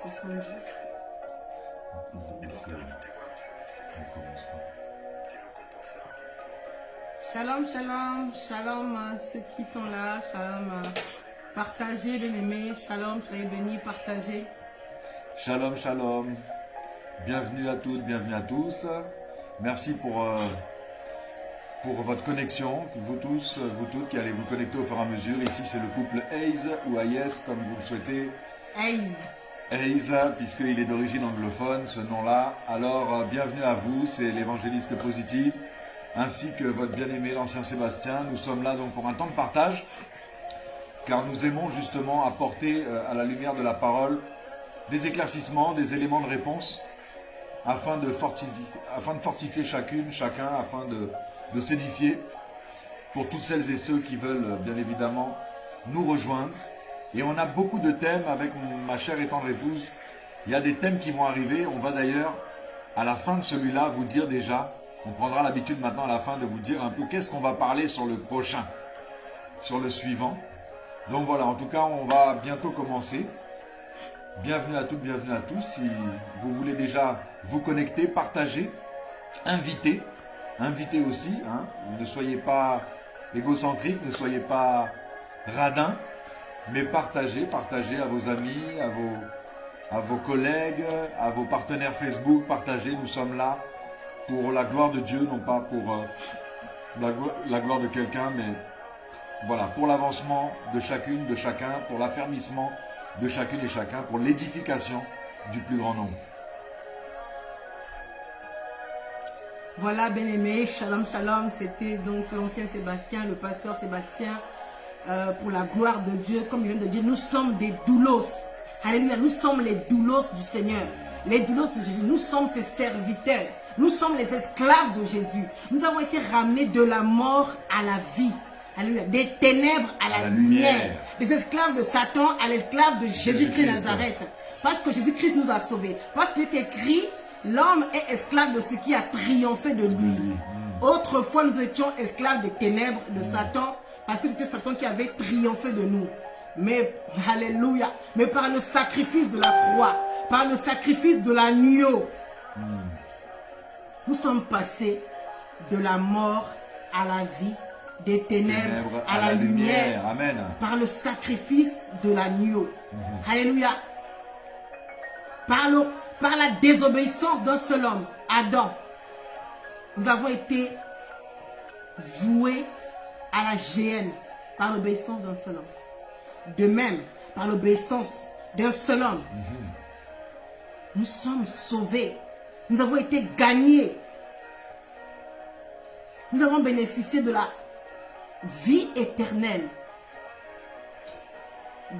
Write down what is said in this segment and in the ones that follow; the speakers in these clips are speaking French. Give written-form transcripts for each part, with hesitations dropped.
70. Shalom, shalom, shalom à ceux qui sont là, shalom, partagez, bien-aimés, shalom, soyez bénis, partagez. Shalom, shalom, bienvenue à toutes, bienvenue à tous. Merci pour votre connexion, vous tous, vous toutes qui allez vous connecter au fur et à mesure. Ici c'est le couple Hayes ou Hayes comme vous le souhaitez. Hayes, puisqu'il est d'origine anglophone, ce nom-là. Alors bienvenue à vous, c'est l'évangéliste positif, ainsi que votre bien-aimé l'ancien Sébastien. Nous sommes là donc pour un temps de partage, car nous aimons justement apporter à la lumière de la parole des éclaircissements, des éléments de réponse, afin de fortifier chacune, chacun, afin de s'édifier pour toutes celles et ceux qui veulent bien évidemment nous rejoindre. Et on a beaucoup de thèmes avec ma chère et tendre épouse. Il y a des thèmes qui vont arriver. On va d'ailleurs, à la fin de celui-là, vous dire déjà, on prendra l'habitude maintenant à la fin de vous dire un peu qu'est-ce qu'on va parler sur le prochain, sur le suivant. Donc voilà, en tout cas, on va bientôt commencer. Bienvenue à toutes, bienvenue à tous. Si vous voulez déjà vous connecter, partager, inviter aussi. Hein. Ne soyez pas égocentrique, ne soyez pas radin, mais partagez à vos amis, à vos collègues, à vos partenaires Facebook. Partagez, nous sommes là pour la gloire de Dieu, non pas pour la gloire de quelqu'un, mais voilà, pour l'avancement de chacune, de chacun, pour l'affermissement de chacune et chacun, pour l'édification du plus grand nombre. Voilà, bien-aimés, shalom, shalom, c'était donc l'ancien Sébastien, le pasteur Sébastien, pour la gloire de Dieu, comme il vient de dire, nous sommes des doulos. Alléluia, nous sommes les doulos du Seigneur, les doulos de Jésus, nous sommes ses serviteurs, nous sommes les esclaves de Jésus. Nous avons été ramenés de la mort à la vie. Alléluia. Des ténèbres à la lumière. Des esclaves de Satan à l'esclave de Jésus-Christ Nazareth. Parce que Jésus-Christ nous a sauvés. Parce qu'il est écrit, l'homme est esclave de ce qui a triomphé de lui. Autrefois, nous étions esclaves des ténèbres de Satan, parce que c'était Satan qui avait triomphé de nous. Mais, alléluia, mais par le sacrifice de la croix, par le sacrifice de l'agneau, nous sommes passés de la mort à la vie, des ténèbres à la lumière. Amen. Par le sacrifice de l'agneau. Alléluia. Par la désobéissance d'un seul homme, Adam, nous avons été voués à la géhenne par l'obéissance d'un seul homme. De même, par l'obéissance d'un seul homme, nous sommes sauvés. Nous avons été gagnés. Nous avons bénéficié de la vie éternelle.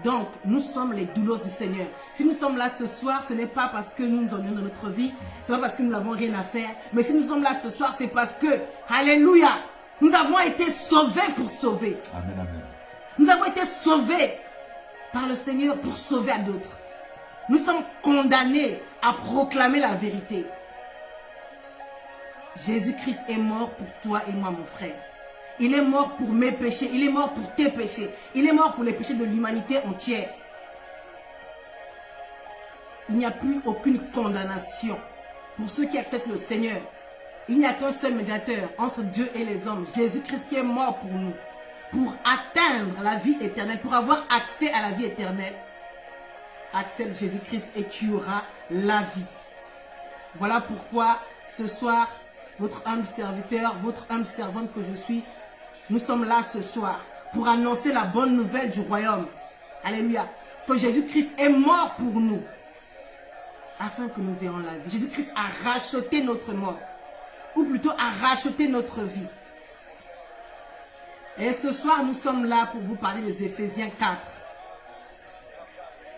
Donc, nous sommes les doulos du Seigneur. Si nous sommes là ce soir, ce n'est pas parce que nous nous ennuyons dans notre vie, ce n'est pas parce que nous n'avons rien à faire, mais si nous sommes là ce soir, c'est parce que, alléluia, nous avons été sauvés pour sauver. Amen, amen. Nous avons été sauvés par le Seigneur pour sauver à d'autres. Nous sommes condamnés à proclamer la vérité. Jésus-Christ est mort pour toi et moi, mon frère. Il est mort pour mes péchés, il est mort pour tes péchés, il est mort pour les péchés de l'humanité entière. Il n'y a plus aucune condamnation pour ceux qui acceptent le Seigneur. Il n'y a qu'un seul médiateur entre Dieu et les hommes, Jésus-Christ qui est mort pour nous, pour atteindre la vie éternelle, pour avoir accès à la vie éternelle. Accepte Jésus-Christ et tu auras la vie. Voilà pourquoi ce soir, votre humble serviteur, votre humble servante que je suis, nous sommes là ce soir pour annoncer la bonne nouvelle du royaume. Alléluia. Que Jésus-Christ est mort pour nous afin que nous ayons la vie. Jésus-Christ a racheté notre mort, ou plutôt a racheté notre vie. Et ce soir, nous sommes là pour vous parler des Éphésiens 4.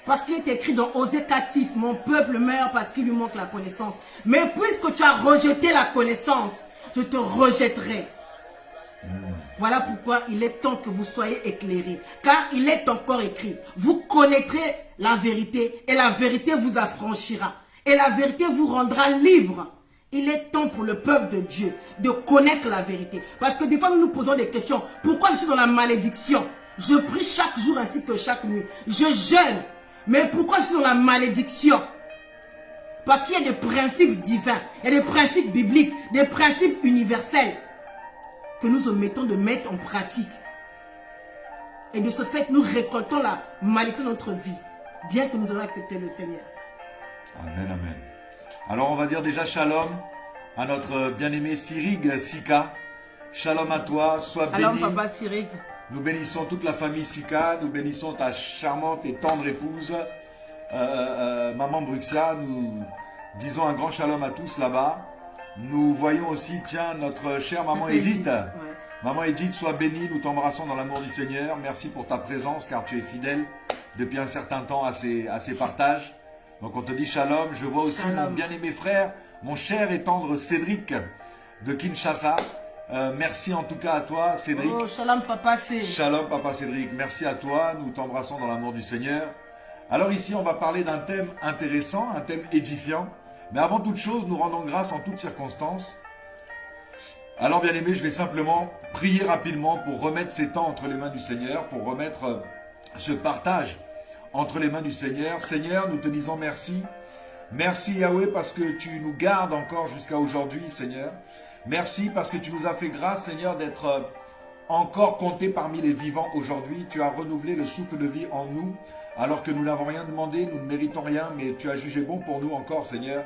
Parce qu'il est écrit dans Osée 4:6, mon peuple meurt parce qu'il lui manque la connaissance. Mais puisque tu as rejeté la connaissance, je te rejetterai. Voilà pourquoi il est temps que vous soyez éclairés. Car il est encore écrit, vous connaîtrez la vérité et la vérité vous affranchira. Et la vérité vous rendra libre. Il est temps pour le peuple de Dieu de connaître la vérité. Parce que des fois nous nous posons des questions. Pourquoi je suis dans la malédiction? Je prie chaque jour ainsi que chaque nuit. Je jeûne. Mais pourquoi je suis dans la malédiction? Parce qu'il y a des principes divins, il y a des principes bibliques, des principes universels que nous omettons de mettre en pratique. Et de ce fait, nous récoltons la malédiction de notre vie, bien que nous ayons accepté le Seigneur. Amen, amen. Alors on va dire déjà shalom à notre bien-aimé Sirig Sika. Shalom à toi, sois béni. Shalom papa Sirig. Nous bénissons toute la famille Sika, nous bénissons ta charmante et tendre épouse, Maman Bruxia. Nous disons un grand shalom à tous là-bas. Nous voyons aussi, tiens, notre chère maman Edith. Ouais. Maman Edith, sois bénie, nous t'embrassons dans l'amour du Seigneur. Merci pour ta présence, car tu es fidèle depuis un certain temps à ces partages. Donc on te dit shalom. Je vois aussi Shalom. mon bien-aimé frère, mon cher et tendre Cédric de Kinshasa. Merci en tout cas à toi, Cédric. Oh, shalom papa C. Shalom papa Cédric, merci à toi, nous t'embrassons dans l'amour du Seigneur. Alors ici on va parler d'un thème intéressant, un thème édifiant. Mais avant toute chose, nous rendons grâce en toutes circonstances. Alors bien aimé, je vais simplement prier rapidement pour remettre ces temps entre les mains du Seigneur, pour remettre ce partage entre les mains du Seigneur. Seigneur, nous te disons merci. Merci Yahweh parce que tu nous gardes encore jusqu'à aujourd'hui, Seigneur. Merci parce que tu nous as fait grâce, Seigneur, d'être encore comptés parmi les vivants aujourd'hui. Tu as renouvelé le souffle de vie en nous, alors que nous n'avons rien demandé, nous ne méritons rien, mais tu as jugé bon pour nous encore, Seigneur,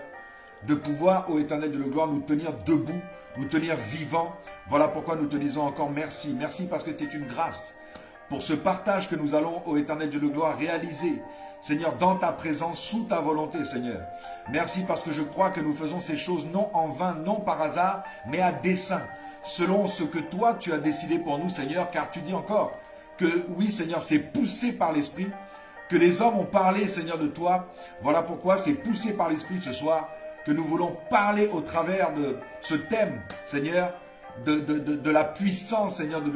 de pouvoir, ô Éternel de la gloire, nous tenir debout, nous tenir vivants. Voilà pourquoi nous te disons encore merci. Merci parce que c'est une grâce pour ce partage que nous allons, ô Éternel de la gloire, réaliser, Seigneur, dans ta présence, sous ta volonté, Seigneur. Merci parce que je crois que nous faisons ces choses non en vain, non par hasard, mais à dessein, selon ce que toi tu as décidé pour nous, Seigneur, car tu dis encore que oui, Seigneur, c'est poussé par l'Esprit, que les hommes ont parlé, Seigneur, de toi. Voilà pourquoi c'est poussé par l'Esprit ce soir, que nous voulons parler au travers de ce thème, Seigneur, de la puissance, Seigneur, de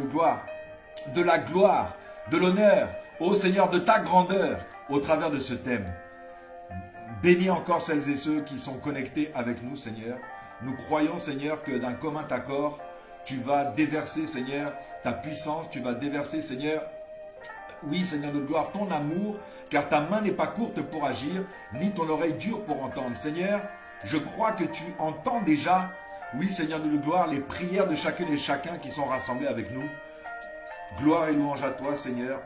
la gloire, de l'honneur, ô Seigneur, de ta grandeur, au travers de ce thème. Bénis encore celles et ceux qui sont connectés avec nous, Seigneur. Nous croyons, Seigneur, que d'un commun accord, tu vas déverser, Seigneur, ta puissance, tu vas déverser, Seigneur, oui, Seigneur de gloire, ton amour, car ta main n'est pas courte pour agir, ni ton oreille dure pour entendre. Seigneur, je crois que tu entends déjà, oui, Seigneur de gloire, les prières de chacune et chacun qui sont rassemblés avec nous. Gloire et louange à toi, Seigneur.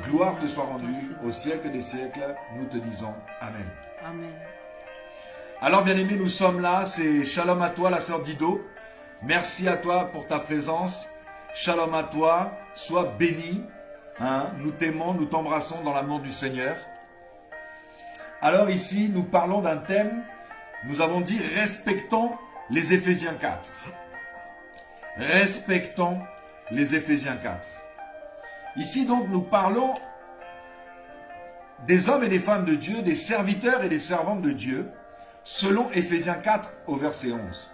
Gloire te soit rendue au siècle des siècles. Nous te disons Amen. Amen. Alors, bien-aimés, nous sommes là. C'est shalom à toi, la sœur Dido. Merci à toi pour ta présence. Shalom à toi. Sois béni. Hein? Nous t'aimons, nous t'embrassons dans l'amour du Seigneur. Alors ici, nous parlons d'un thème. Nous avons dit respectons les Éphésiens 4. Respectons les Éphésiens 4. Ici donc nous parlons des hommes et des femmes de Dieu, des serviteurs et des servantes de Dieu, selon Éphésiens 4 au verset 11.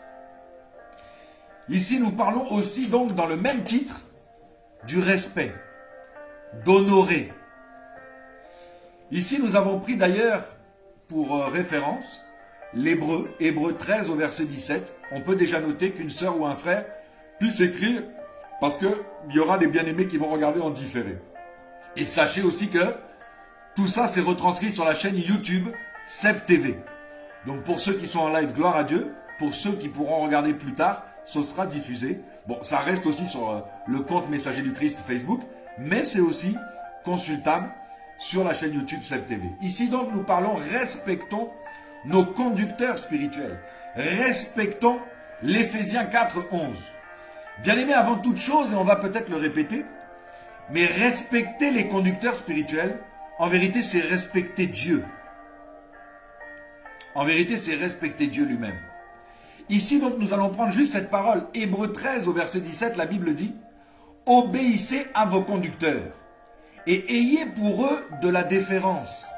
Ici nous parlons aussi donc dans le même titre du respect, d'honorer. Ici nous avons pris d'ailleurs pour référence l'Hébreu, Hébreu 13 au verset 17. On peut déjà noter qu'une sœur ou un frère puisse écrire parce qu'il y aura des bien-aimés qui vont regarder en différé. Et sachez aussi que tout ça c'est retranscrit sur la chaîne YouTube Seb TV. Donc pour ceux qui sont en live, gloire à Dieu. Pour ceux qui pourront regarder plus tard, ce sera diffusé. Bon, ça reste aussi sur le compte Messager du Christ Facebook, mais c'est aussi consultable sur la chaîne YouTube Seb TV. Ici donc nous parlons, respectons nos conducteurs spirituels. Respectons l'Éphésiens 4, 11. Bien aimé, avant toute chose, et on va peut-être le répéter, mais respecter les conducteurs spirituels, en vérité, c'est respecter Dieu. En vérité, c'est respecter Dieu lui-même. Ici, donc, nous allons prendre juste cette parole. Hébreu 13, au verset 17, la Bible dit « Obéissez à vos conducteurs et ayez pour eux de la déférence,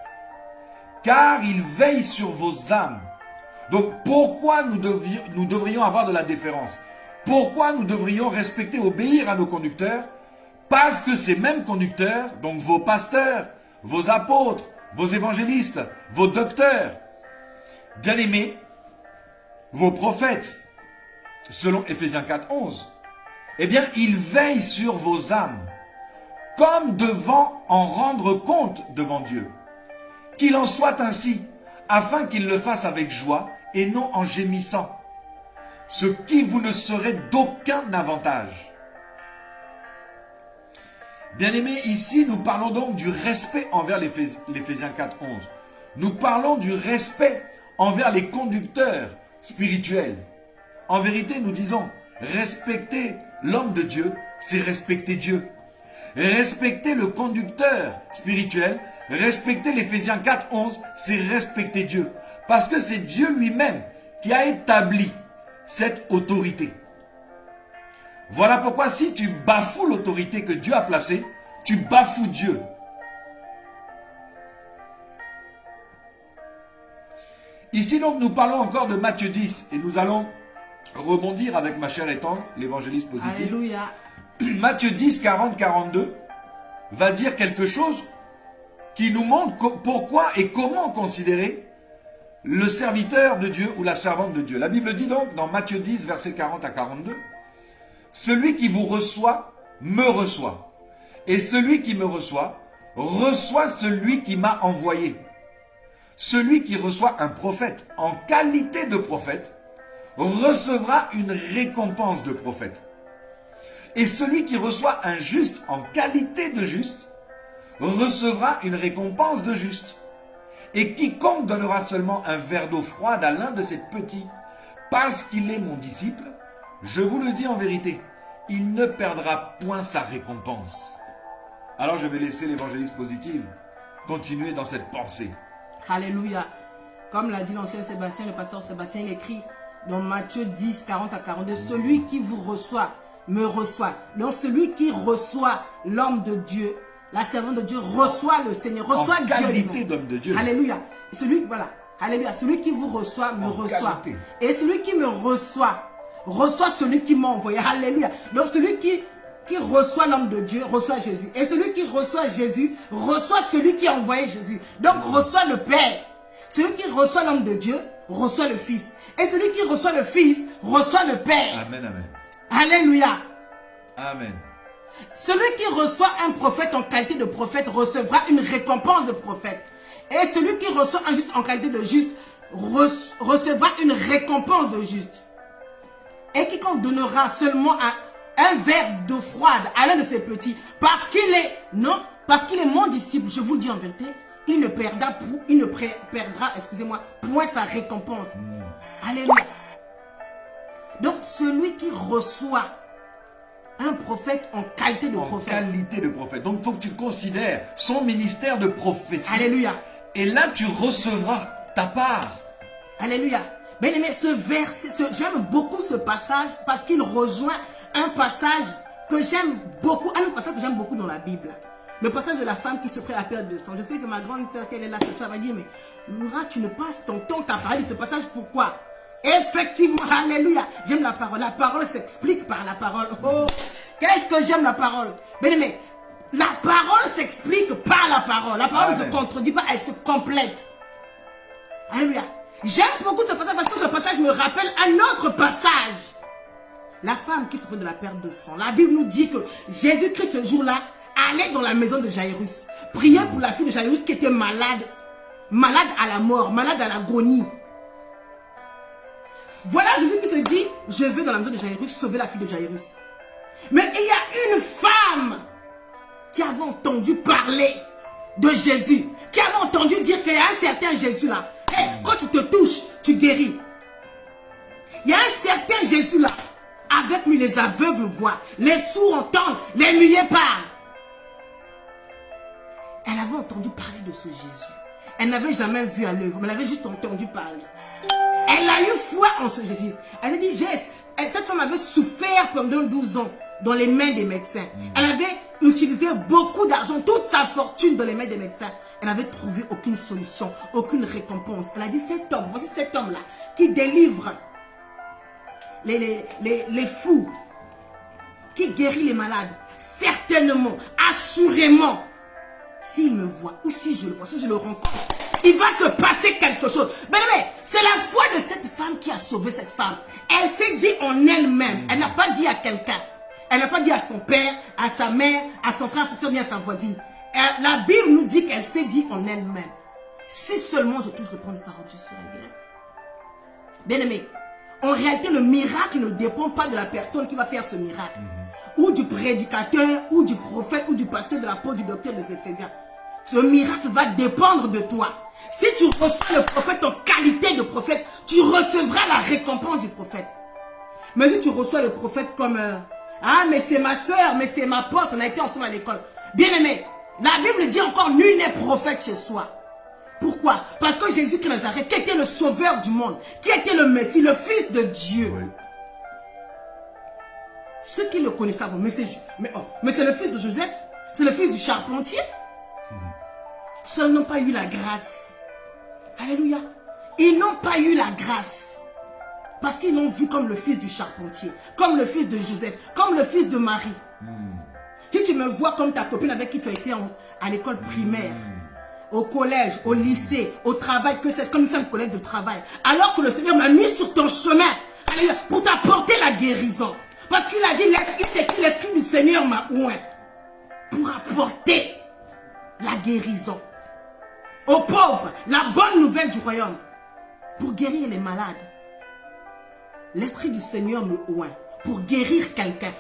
car ils veillent sur vos âmes. » Donc, pourquoi nous devrions avoir de la déférence? Pourquoi nous devrions respecter, obéir à nos conducteurs? Parce que ces mêmes conducteurs, donc vos pasteurs, vos apôtres, vos évangélistes, vos docteurs, bien-aimés, vos prophètes, selon Éphésiens 4, 11, eh bien, ils veillent sur vos âmes, comme devant en rendre compte devant Dieu. Qu'il en soit ainsi, afin qu'il le fasse avec joie et non en gémissant, ce qui vous ne serait d'aucun avantage. Bien-aimés, ici nous parlons donc du respect envers l'Éphésiens 4, 11. Nous parlons du respect envers les conducteurs spirituels. En vérité, nous disons, respecter l'homme de Dieu, c'est respecter Dieu. Respecter le conducteur spirituel, respecter l'Éphésiens 4, 11, c'est respecter Dieu. Parce que c'est Dieu lui-même qui a établi cette autorité. Voilà pourquoi si tu bafoues l'autorité que Dieu a placée, tu bafoues Dieu. Ici donc nous parlons encore de Matthieu 10 et nous allons rebondir avec ma chère et tendre, l'évangéliste positif. Alléluia. Matthieu 10, 40, 42 va dire quelque chose qui nous montre pourquoi et comment considérer le serviteur de Dieu ou la servante de Dieu. La Bible dit donc dans Matthieu 10, versets 40 à 42, « Celui qui vous reçoit, me reçoit. Et celui qui me reçoit, reçoit celui qui m'a envoyé. Celui qui reçoit un prophète en qualité de prophète, recevra une récompense de prophète. Et celui qui reçoit un juste en qualité de juste, recevra une récompense de juste. Et quiconque donnera seulement un verre d'eau froide à l'un de ces petits, parce qu'il est mon disciple, je vous le dis en vérité, il ne perdra point sa récompense. » Alors je vais laisser l'évangéliste positive continuer dans cette pensée. Alléluia. Comme l'a dit l'ancien Sébastien, le pasteur Sébastien, il écrit dans Matthieu 10, 40 à 42, « Celui qui vous reçoit, me reçoit. » Donc celui qui reçoit l'homme de Dieu, la servante de Dieu, reçoit le Seigneur, reçoit Dieu. En qualité d'homme de Dieu. Alléluia. Celui, voilà. Alléluia. Celui qui vous reçoit, me reçoit. Qualité. Et celui qui me reçoit, reçoit celui qui m'a envoyé. Alléluia. Donc celui qui reçoit l'homme de Dieu, reçoit Jésus. Et celui qui reçoit Jésus, reçoit celui qui a envoyé Jésus. Donc reçoit le Père. Celui qui reçoit l'homme de Dieu, reçoit le Fils. Et celui qui reçoit le Fils, reçoit le Père. Amen, amen. Alléluia. Amen. Celui qui reçoit un prophète en qualité de prophète recevra une récompense de prophète. Et celui qui reçoit un juste en qualité de juste recevra une récompense de juste. Et quiconque donnera seulement un verre d'eau froide à l'un de ses petits, parce qu'il est mon disciple, je vous le dis en vérité, il ne perdra, point sa récompense. Alléluia. Donc celui qui reçoit un prophète en qualité de prophète. En qualité de prophète. Donc il faut que tu considères son ministère de prophétie. Alléluia. Et là tu recevras ta part. Alléluia. Bien aimé, ce verset, j'aime beaucoup ce passage parce qu'il rejoint un passage que j'aime beaucoup, un autre passage que j'aime beaucoup dans la Bible. Le passage de la femme qui se ferait la perte de sang. Je sais que ma grande sœur, si elle est là ce soir, elle va dire, mais Noura, tu ne passes ton temps à parler de ce passage, pourquoi? Effectivement, alléluia, j'aime la parole. La parole s'explique par la parole. Oh, qu'est-ce que j'aime la parole. Bien aimé, la parole s'explique par la parole. La parole ne se contredit pas, elle se complète. Alléluia. J'aime beaucoup ce passage parce que ce passage me rappelle un autre passage. La femme qui souffre de la perte de sang. La Bible nous dit que Jésus-Christ ce jour-là allait dans la maison de Jairus. Prier pour la fille de Jairus qui était malade. Malade à la mort, malade à l'agonie. Voilà Jésus qui se dit, je vais dans la maison de Jairus sauver la fille de Jairus. Mais il y a une femme qui avait entendu parler de Jésus. Qui avait entendu dire qu'il y a un certain Jésus là. Hey, quand tu te touches, tu guéris. Il y a un certain Jésus là. Avec lui, les aveugles voient, les sourds entendent, les muets parlent. Elle avait entendu parler de ce Jésus. Elle n'avait jamais vu à l'œuvre, mais elle avait juste entendu parler. Elle a eu foi en ce Jésus. Elle a dit, cette femme avait souffert pendant 12 ans dans les mains des médecins. Elle avait utilisé beaucoup d'argent, toute sa fortune dans les mains des médecins. Elle n'avait trouvé aucune solution, aucune récompense. Elle a dit, cet homme, voici cet homme-là, qui délivre les fous, qui guérit les malades, certainement, assurément, s'il me voit ou si je le vois, si je le rencontre, il va se passer quelque chose. Mais c'est la foi de cette femme qui a sauvé cette femme. Elle s'est dit en elle-même, elle n'a pas dit à quelqu'un, elle n'a pas dit à son père, à sa mère, à son frère, à sa soeur, ni à sa voisine. La Bible nous dit qu'elle s'est dit en elle-même. Si seulement je touche le point de sa robe, je serai guéri. Bien aimé, en réalité, le miracle ne dépend pas de la personne qui va faire ce miracle. Ou du prédicateur, ou du prophète, ou du pasteur de l'apôtre, du docteur des Éphésiens. Ce miracle va dépendre de toi. Si tu reçois le prophète en qualité de prophète, tu recevras la récompense du prophète. Mais si tu reçois le prophète comme ah, mais c'est ma soeur, mais c'est ma pote, on a été ensemble à l'école. Bien aimé, la Bible dit encore, nul n'est prophète chez soi. Pourquoi? Parce que Jésus-Christ de Nazareth, qui était le sauveur du monde, qui était le Messie, le Fils de Dieu. Oui. Ceux qui le connaissaient avant, mais c'est le fils de Joseph, c'est le fils du charpentier. Ceux n'ont pas eu la grâce. Alléluia. Ils n'ont pas eu la grâce. Parce qu'ils l'ont vu comme le fils du charpentier, comme le fils de Joseph, comme le fils de Marie. Si tu me vois comme ta copine avec qui tu as été à l'école primaire, au collège, au lycée, au travail, que c'est comme ça, un collègue de travail, alors que le Seigneur m'a mis sur ton chemin, alléluia, pour t'apporter la guérison. Parce qu'il a dit, l'Esprit du Seigneur m'a oint pour apporter la guérison aux pauvres, la bonne nouvelle du royaume, pour guérir les malades. L'Esprit du Seigneur me oint pour guérir quelqu'un.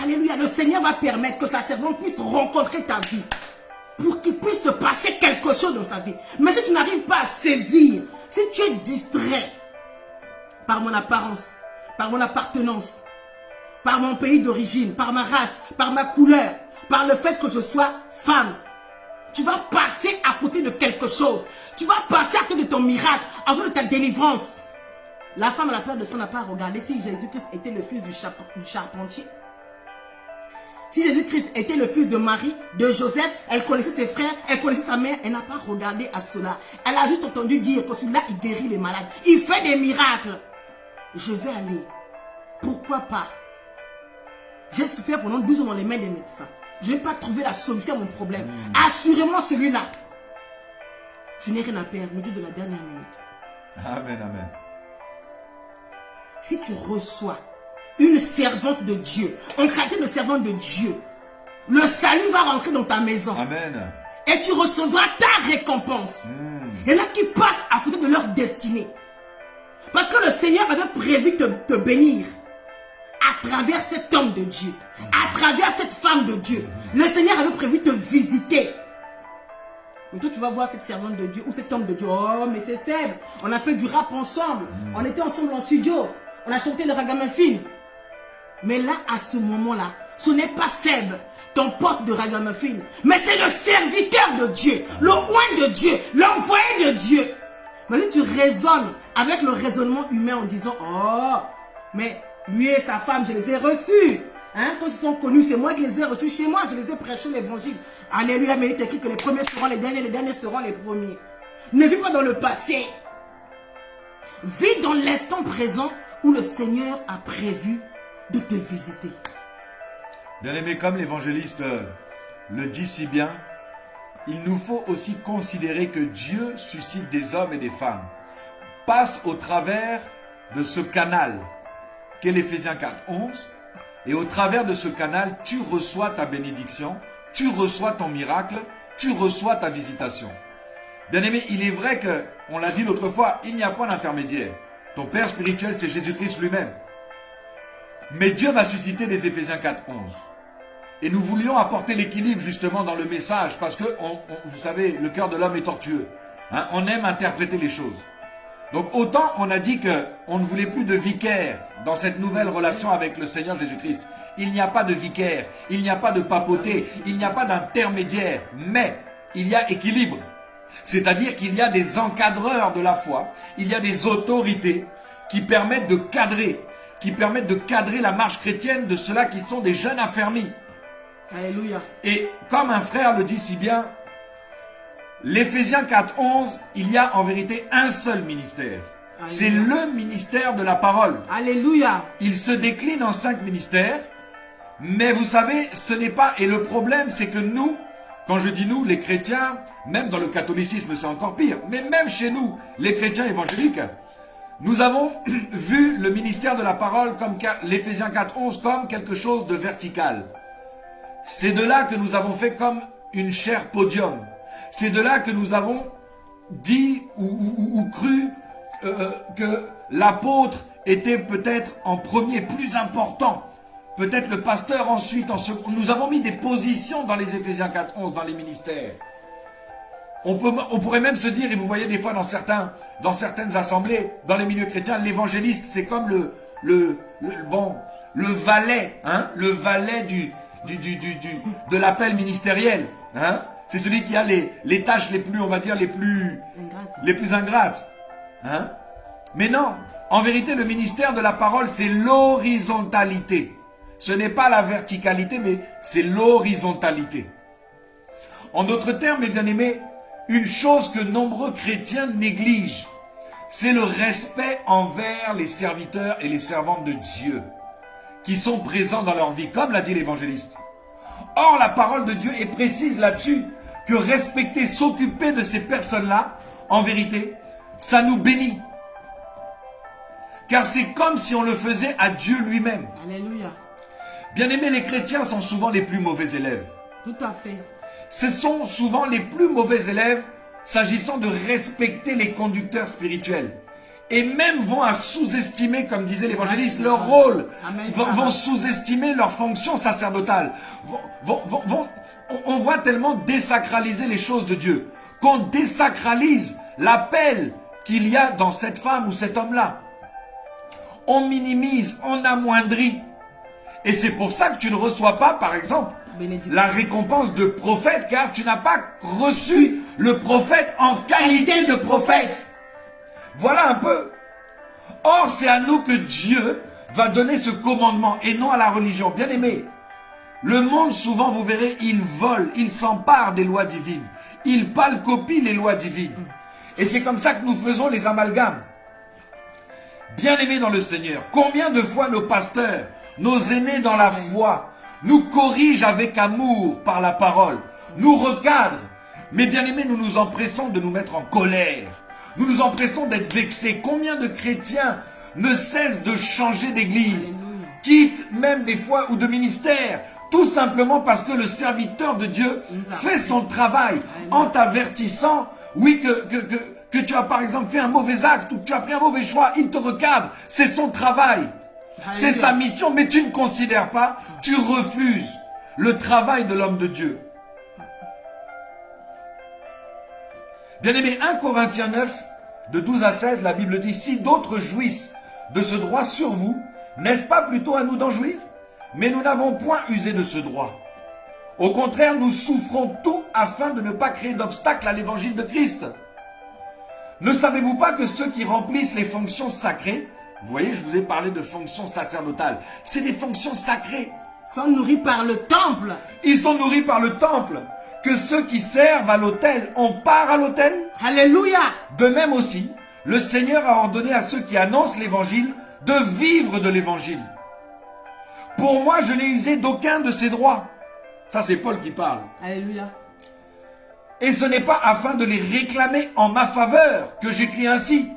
Alléluia, le Seigneur va permettre que sa servante puisse rencontrer ta vie, pour qu'il puisse se passer quelque chose dans sa vie. Mais si tu n'arrives pas à saisir, si tu es distrait par mon apparence, par mon appartenance, par mon pays d'origine, par ma race, par ma couleur, par le fait que je sois femme, tu vas passer à côté de quelque chose. Tu vas passer à côté de ton miracle, à côté de ta délivrance. La femme à la peur de son n'a pas regardé si Jésus-Christ était le fils du charpentier. Si Jésus-Christ était le fils de Marie, de Joseph, elle connaissait ses frères, elle connaissait sa mère, elle n'a pas regardé à cela. Elle a juste entendu dire que celui-là, il guérit les malades. Il fait des miracles. Je vais aller. Pourquoi pas? J'ai souffert pendant 12 ans dans les mains des médecins. Je n'ai pas trouvé la solution à mon problème. Assurément celui-là. Tu n'es rien à perdre, le Dieu de la dernière minute. Amen, amen. Si tu reçois une servante de Dieu, en qualité de servante de Dieu, le salut va rentrer dans ta maison. Amen. Et tu recevras ta récompense. Il y en a qui passent à côté de leur destinée. Parce que le Seigneur avait prévu te bénir à travers cet homme de Dieu, à travers cette femme de Dieu. Le Seigneur avait prévu te visiter. Mais toi, tu vas voir cette servante de Dieu ou cet homme de Dieu. Oh, mais c'est Seb. On a fait du rap ensemble. On était ensemble en studio. On a chanté le ragamuffin. Mais là, à ce moment-là, ce n'est pas Seb, ton pote de ragamuffin, mais c'est le serviteur de Dieu, le oint de Dieu, l'envoyé de Dieu. Mais si tu raisonnes avec le raisonnement humain en disant, oh, mais lui et sa femme, je les ai reçus. Hein? Quand ils sont connus, c'est moi qui les ai reçus chez moi, je les ai prêché l'évangile. Alléluia, mais il est écrit que les premiers seront les derniers seront les premiers. Ne vis pas dans le passé. Vis dans l'instant présent où le Seigneur a prévu de te visiter. Bien aimé, comme l'évangéliste le dit si bien, il nous faut aussi considérer que Dieu suscite des hommes et des femmes. Passe au travers de ce canal qu'est l'Éphésiens 4:11, et au travers de ce canal, tu reçois ta bénédiction, tu reçois ton miracle, tu reçois ta visitation. Bien aimé, il est vrai que, on l'a dit l'autre fois, il n'y a pas d'intermédiaire. Ton Père spirituel, c'est Jésus-Christ lui-même. Mais Dieu va susciter des Éphésiens 4:11. Et nous voulions apporter l'équilibre justement dans le message, parce que, vous savez, le cœur de l'homme est tortueux. Hein, on aime interpréter les choses. Donc autant on a dit qu'on ne voulait plus de vicaire dans cette nouvelle relation avec le Seigneur Jésus-Christ. Il n'y a pas de vicaire, il n'y a pas de papauté, il n'y a pas d'intermédiaire, mais il y a équilibre. C'est-à-dire qu'il y a des encadreurs de la foi, il y a des autorités qui permettent de cadrer la marche chrétienne de ceux-là qui sont des jeunes affermis. Alléluia. Et comme un frère le dit si bien, l'Éphésiens 4:11, il y a en vérité un seul ministère. C'est le ministère de la parole. Alléluia. Il se décline en 5 ministères, mais vous savez, ce n'est pas... Et le problème, c'est que nous, quand je dis nous, les chrétiens, même dans le catholicisme, c'est encore pire, mais même chez nous, les chrétiens évangéliques, nous avons vu le ministère de la parole, comme l'Éphésiens 4:11, comme quelque chose de vertical. C'est de là que nous avons fait comme une chaire podium. C'est de là que nous avons dit ou cru que l'apôtre était peut-être en premier, plus important. Peut-être le pasteur ensuite, en second. Nous avons mis des positions dans les Éphésiens 4:11, dans les ministères. On pourrait même se dire, et vous voyez des fois dans certaines assemblées, dans les milieux chrétiens, l'évangéliste, c'est comme le valet, hein, le valet de l'appel ministériel. Hein. C'est celui qui a les tâches les plus, on va dire, les plus ingrates. Hein. Mais non, en vérité, le ministère de la parole, c'est l'horizontalité. Ce n'est pas la verticalité, mais c'est l'horizontalité. En d'autres termes, mes bien-aimés, une chose que nombreux chrétiens négligent, c'est le respect envers les serviteurs et les servantes de Dieu qui sont présents dans leur vie, comme l'a dit l'évangéliste. Or, la parole de Dieu est précise là-dessus, que respecter, s'occuper de ces personnes-là, en vérité, ça nous bénit. Car c'est comme si on le faisait à Dieu lui-même. Alléluia. Bien-aimés, les chrétiens sont souvent les plus mauvais élèves. Tout à fait. Ce sont souvent les plus mauvais élèves s'agissant de respecter les conducteurs spirituels. Et même vont à sous-estimer, comme disait l'évangéliste, leur rôle. Vont sous-estimer leur fonction sacerdotale. On voit tellement désacraliser les choses de Dieu, qu'on désacralise l'appel qu'il y a dans cette femme ou cet homme-là. On minimise, on amoindrit. Et c'est pour ça que tu ne reçois pas, par exemple, la récompense de prophète, car tu n'as pas reçu le prophète en qualité de prophète. Voilà un peu. Or, c'est à nous que Dieu va donner ce commandement et non à la religion. Bien aimé, le monde, souvent, vous verrez, il vole, il s'empare des lois divines. Il palcopie les lois divines. Et c'est comme ça que nous faisons les amalgames. Bien aimés dans le Seigneur, combien de fois nos pasteurs, nos aînés dans la foi, nous corrigent avec amour par la parole, nous recadrent. Mais bien aimés, nous nous empressons de nous mettre en colère. Nous nous empressons d'être vexés. Combien de chrétiens ne cessent de changer d'église, quittent même des fois ou de ministère, tout simplement parce que le serviteur de Dieu fait son travail en t'avertissant, oui, que tu as par exemple fait un mauvais acte ou que tu as pris un mauvais choix, il te recadre. C'est son travail. C'est sa mission, mais tu ne considères pas, tu refuses le travail de l'homme de Dieu. Bien-aimé, 1 Corinthiens 9, de 12 à 16, la Bible dit, « Si d'autres jouissent de ce droit sur vous, n'est-ce pas plutôt à nous d'en jouir? Mais nous n'avons point usé de ce droit. Au contraire, nous souffrons tout afin de ne pas créer d'obstacle à l'évangile de Christ. Ne savez-vous pas que ceux qui remplissent les fonctions sacrées, vous voyez, je vous ai parlé de fonctions sacerdotales, c'est des fonctions sacrées. Sont nourris par le temple. Ils sont nourris par le temple. Que ceux qui servent à l'autel, on part à l'autel. Alléluia. De même aussi, le Seigneur a ordonné à ceux qui annoncent l'évangile de vivre de l'évangile. Pour moi, je n'ai usé d'aucun de ces droits. Ça, c'est Paul qui parle. Alléluia. Et ce n'est pas afin de les réclamer en ma faveur que j'écris ainsi,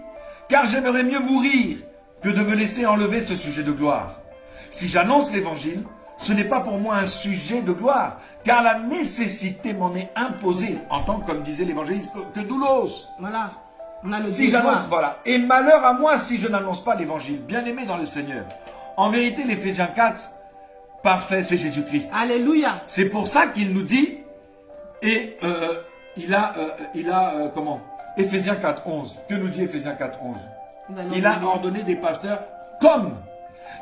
car j'aimerais mieux mourir que de me laisser enlever ce sujet de gloire. Si j'annonce l'évangile, ce n'est pas pour moi un sujet de gloire, car la nécessité m'en est imposée, en tant que, comme disait l'évangéliste, que doulos. Voilà, on a le si j'annonce, voilà. Et malheur à moi si je n'annonce pas l'évangile. Bien aimé dans le Seigneur. En vérité, l'Éphésiens 4, parfait, c'est Jésus-Christ. Alléluia. C'est pour ça qu'il nous dit, et comment Éphésiens 4, 11. Que nous dit Éphésiens 4, 11? Il a ordonné des pasteurs comme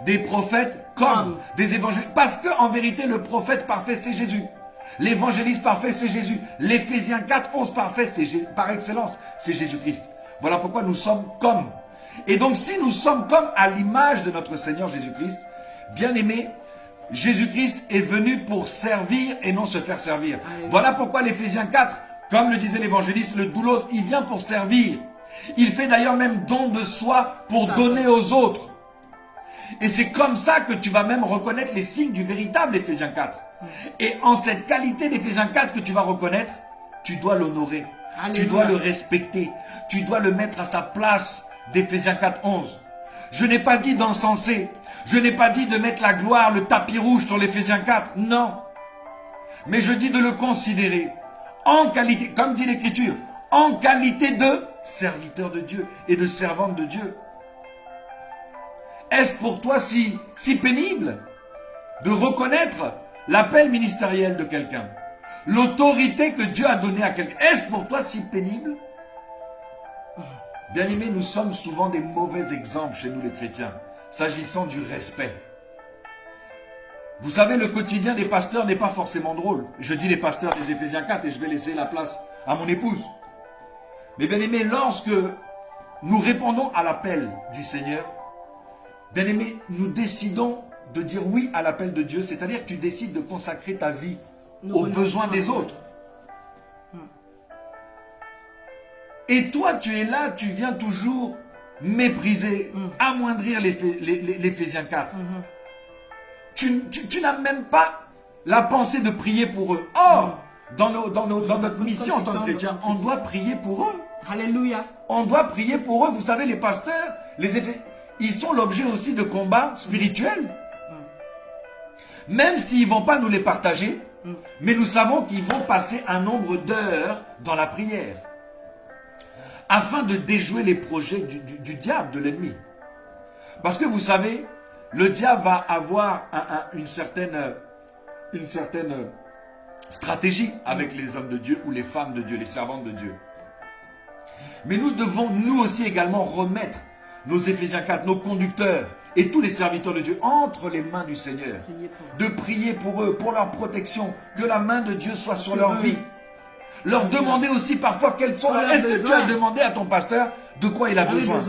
des prophètes, comme des évangélistes. Parce qu'en vérité, le prophète parfait, c'est Jésus. L'évangéliste parfait, c'est Jésus. L'Éphésiens 4, 11 parfait, c'est par excellence, c'est Jésus-Christ. Voilà pourquoi nous sommes comme. Et donc, si nous sommes comme à l'image de notre Seigneur Jésus-Christ, bien aimé, Jésus-Christ est venu pour servir et non se faire servir. Voilà pourquoi l'Éphésiens 4, comme le disait l'évangéliste, le doulos, il vient pour servir. Il fait d'ailleurs même don de soi pour donner aux autres. Et c'est comme ça que tu vas même reconnaître les signes du véritable Éphésiens 4. Et en cette qualité d'Éphésiens 4 que tu vas reconnaître, tu dois l'honorer. Tu dois le respecter. Tu dois le mettre à sa place d'Éphésiens 4, 11. Je n'ai pas dit d'encenser. Je n'ai pas dit de mettre la gloire, le tapis rouge sur l'Éphésiens 4. Non. Mais je dis de le considérer en qualité, comme dit l'Écriture, en qualité de serviteur de Dieu et de servante de Dieu. Est-ce pour toi si pénible de reconnaître l'appel ministériel de quelqu'un, l'autorité que Dieu a donnée à quelqu'un? Est-ce pour toi si pénible? Bien-aimés, nous sommes souvent des mauvais exemples chez nous les chrétiens, s'agissant du respect. Vous savez, le quotidien des pasteurs n'est pas forcément drôle. Je dis les pasteurs des Éphésiens 4 et je vais laisser la place à mon épouse. Mais bien-aimés, lorsque nous répondons à l'appel du Seigneur, bien-aimés, nous décidons de dire oui à l'appel de Dieu, c'est-à-dire que tu décides de consacrer ta vie aux besoins des autres. Et toi, tu es là, tu viens toujours mépriser, amoindrir l'Éphésiens 4. Tu n'as même pas la pensée de prier pour eux. Or, dans notre mission en tant que chrétien, on doit prier pour eux. Alléluia. On doit prier pour eux. Vous savez, les pasteurs, ils sont l'objet aussi de combats spirituels. Même s'ils ne vont pas nous les partager, mais nous savons qu'ils vont passer un nombre d'heures dans la prière, afin de déjouer les projets du diable, de l'ennemi. Parce que vous savez, le diable va avoir une certaine stratégie avec les hommes de Dieu ou les femmes de Dieu, les servantes de Dieu. Mais nous devons nous aussi également remettre nos Éphésiens 4, nos conducteurs et tous les serviteurs de Dieu entre les mains du Seigneur. De prier pour eux, pour leur protection, que la main de Dieu soit sur leur vie. Leur demander aussi parfois quels sont leurs... Est-ce que tu as demandé à ton pasteur de quoi il a besoin?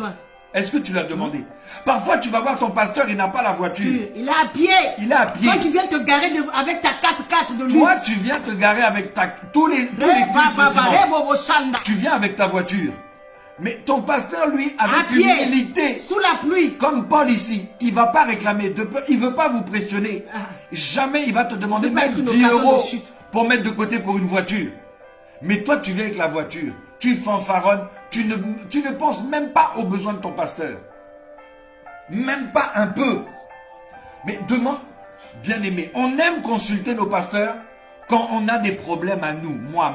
Est-ce que tu l'as demandé? Parfois, tu vas voir ton pasteur, il n'a pas la voiture. Il est à pied. Il est à pied. Quand tu viens te garer avec ta 4x4 de luxe. Toi, tu viens te garer avec tous les tu viens avec ta voiture. Mais ton pasteur, lui, avec humilité, sous la pluie, comme Paul ici, il ne va pas réclamer, il ne veut pas vous pressionner. Jamais il va te demander même 10 € pour mettre de côté pour une voiture. Mais toi, tu viens avec la voiture, tu fanfaronnes, tu ne penses même pas aux besoins de ton pasteur. Même pas un peu. Mais demande, bien aimé, on aime consulter nos pasteurs quand on a des problèmes à nous. Moi,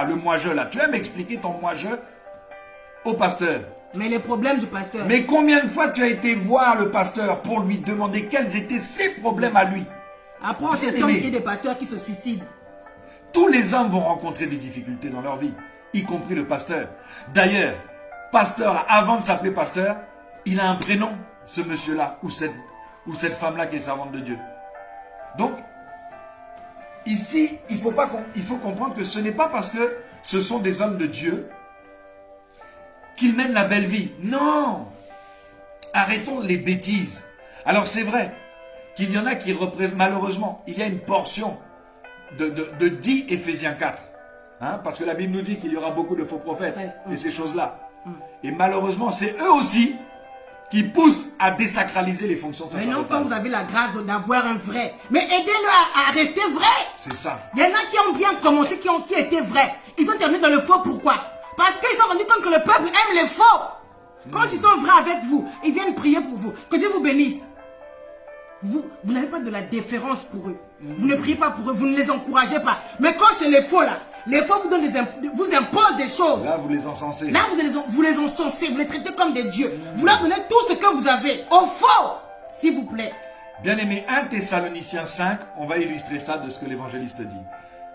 le moi-je là. Tu aimes m'expliquer ton moi-je au pasteur. Mais les problèmes du pasteur. Mais combien de fois tu as été voir le pasteur pour lui demander quels étaient ses problèmes à lui? Après, on s'étonne qu'il y ait des pasteurs qui se suicident. Tous les hommes vont rencontrer des difficultés dans leur vie, y compris le pasteur. D'ailleurs, pasteur, avant de s'appeler pasteur, il a un prénom, ce monsieur-là, ou cette femme-là qui est servante de Dieu. Donc, ici, il faut comprendre que ce n'est pas parce que ce sont des hommes de Dieu qu'ils mènent la belle vie. Non! Arrêtons les bêtises. Alors c'est vrai qu'il y en a qui représentent, malheureusement, il y a une portion de 10 Éphésiens 4. Hein, parce que la Bible nous dit qu'il y aura beaucoup de faux prophètes et ces choses-là. Et malheureusement, c'est eux aussi qui poussent à désacraliser les fonctions sacerdotales. Mais non, quand vous avez la grâce d'avoir un vrai. Mais aidez-le à rester vrai. C'est ça. Il y en a qui ont bien commencé, qui étaient vrais. Ils ont terminé dans le faux. Pourquoi? Parce qu'ils sont rendus compte que le peuple aime les faux. Quand ils sont vrais avec vous, ils viennent prier pour vous. Que Dieu vous bénisse. Vous n'avez pas de la déférence pour eux. Vous ne priez pas pour eux, vous ne les encouragez pas. Mais quand chez les faux là, les faux vous imposent des choses. Là, vous les encensez. Là, vous les encensez, vous les traitez comme des dieux. Vous leur donnez tout ce que vous avez. Au faux, s'il vous plaît. Bien aimé, 1 Thessaloniciens 5, on va illustrer ça de ce que l'évangéliste dit.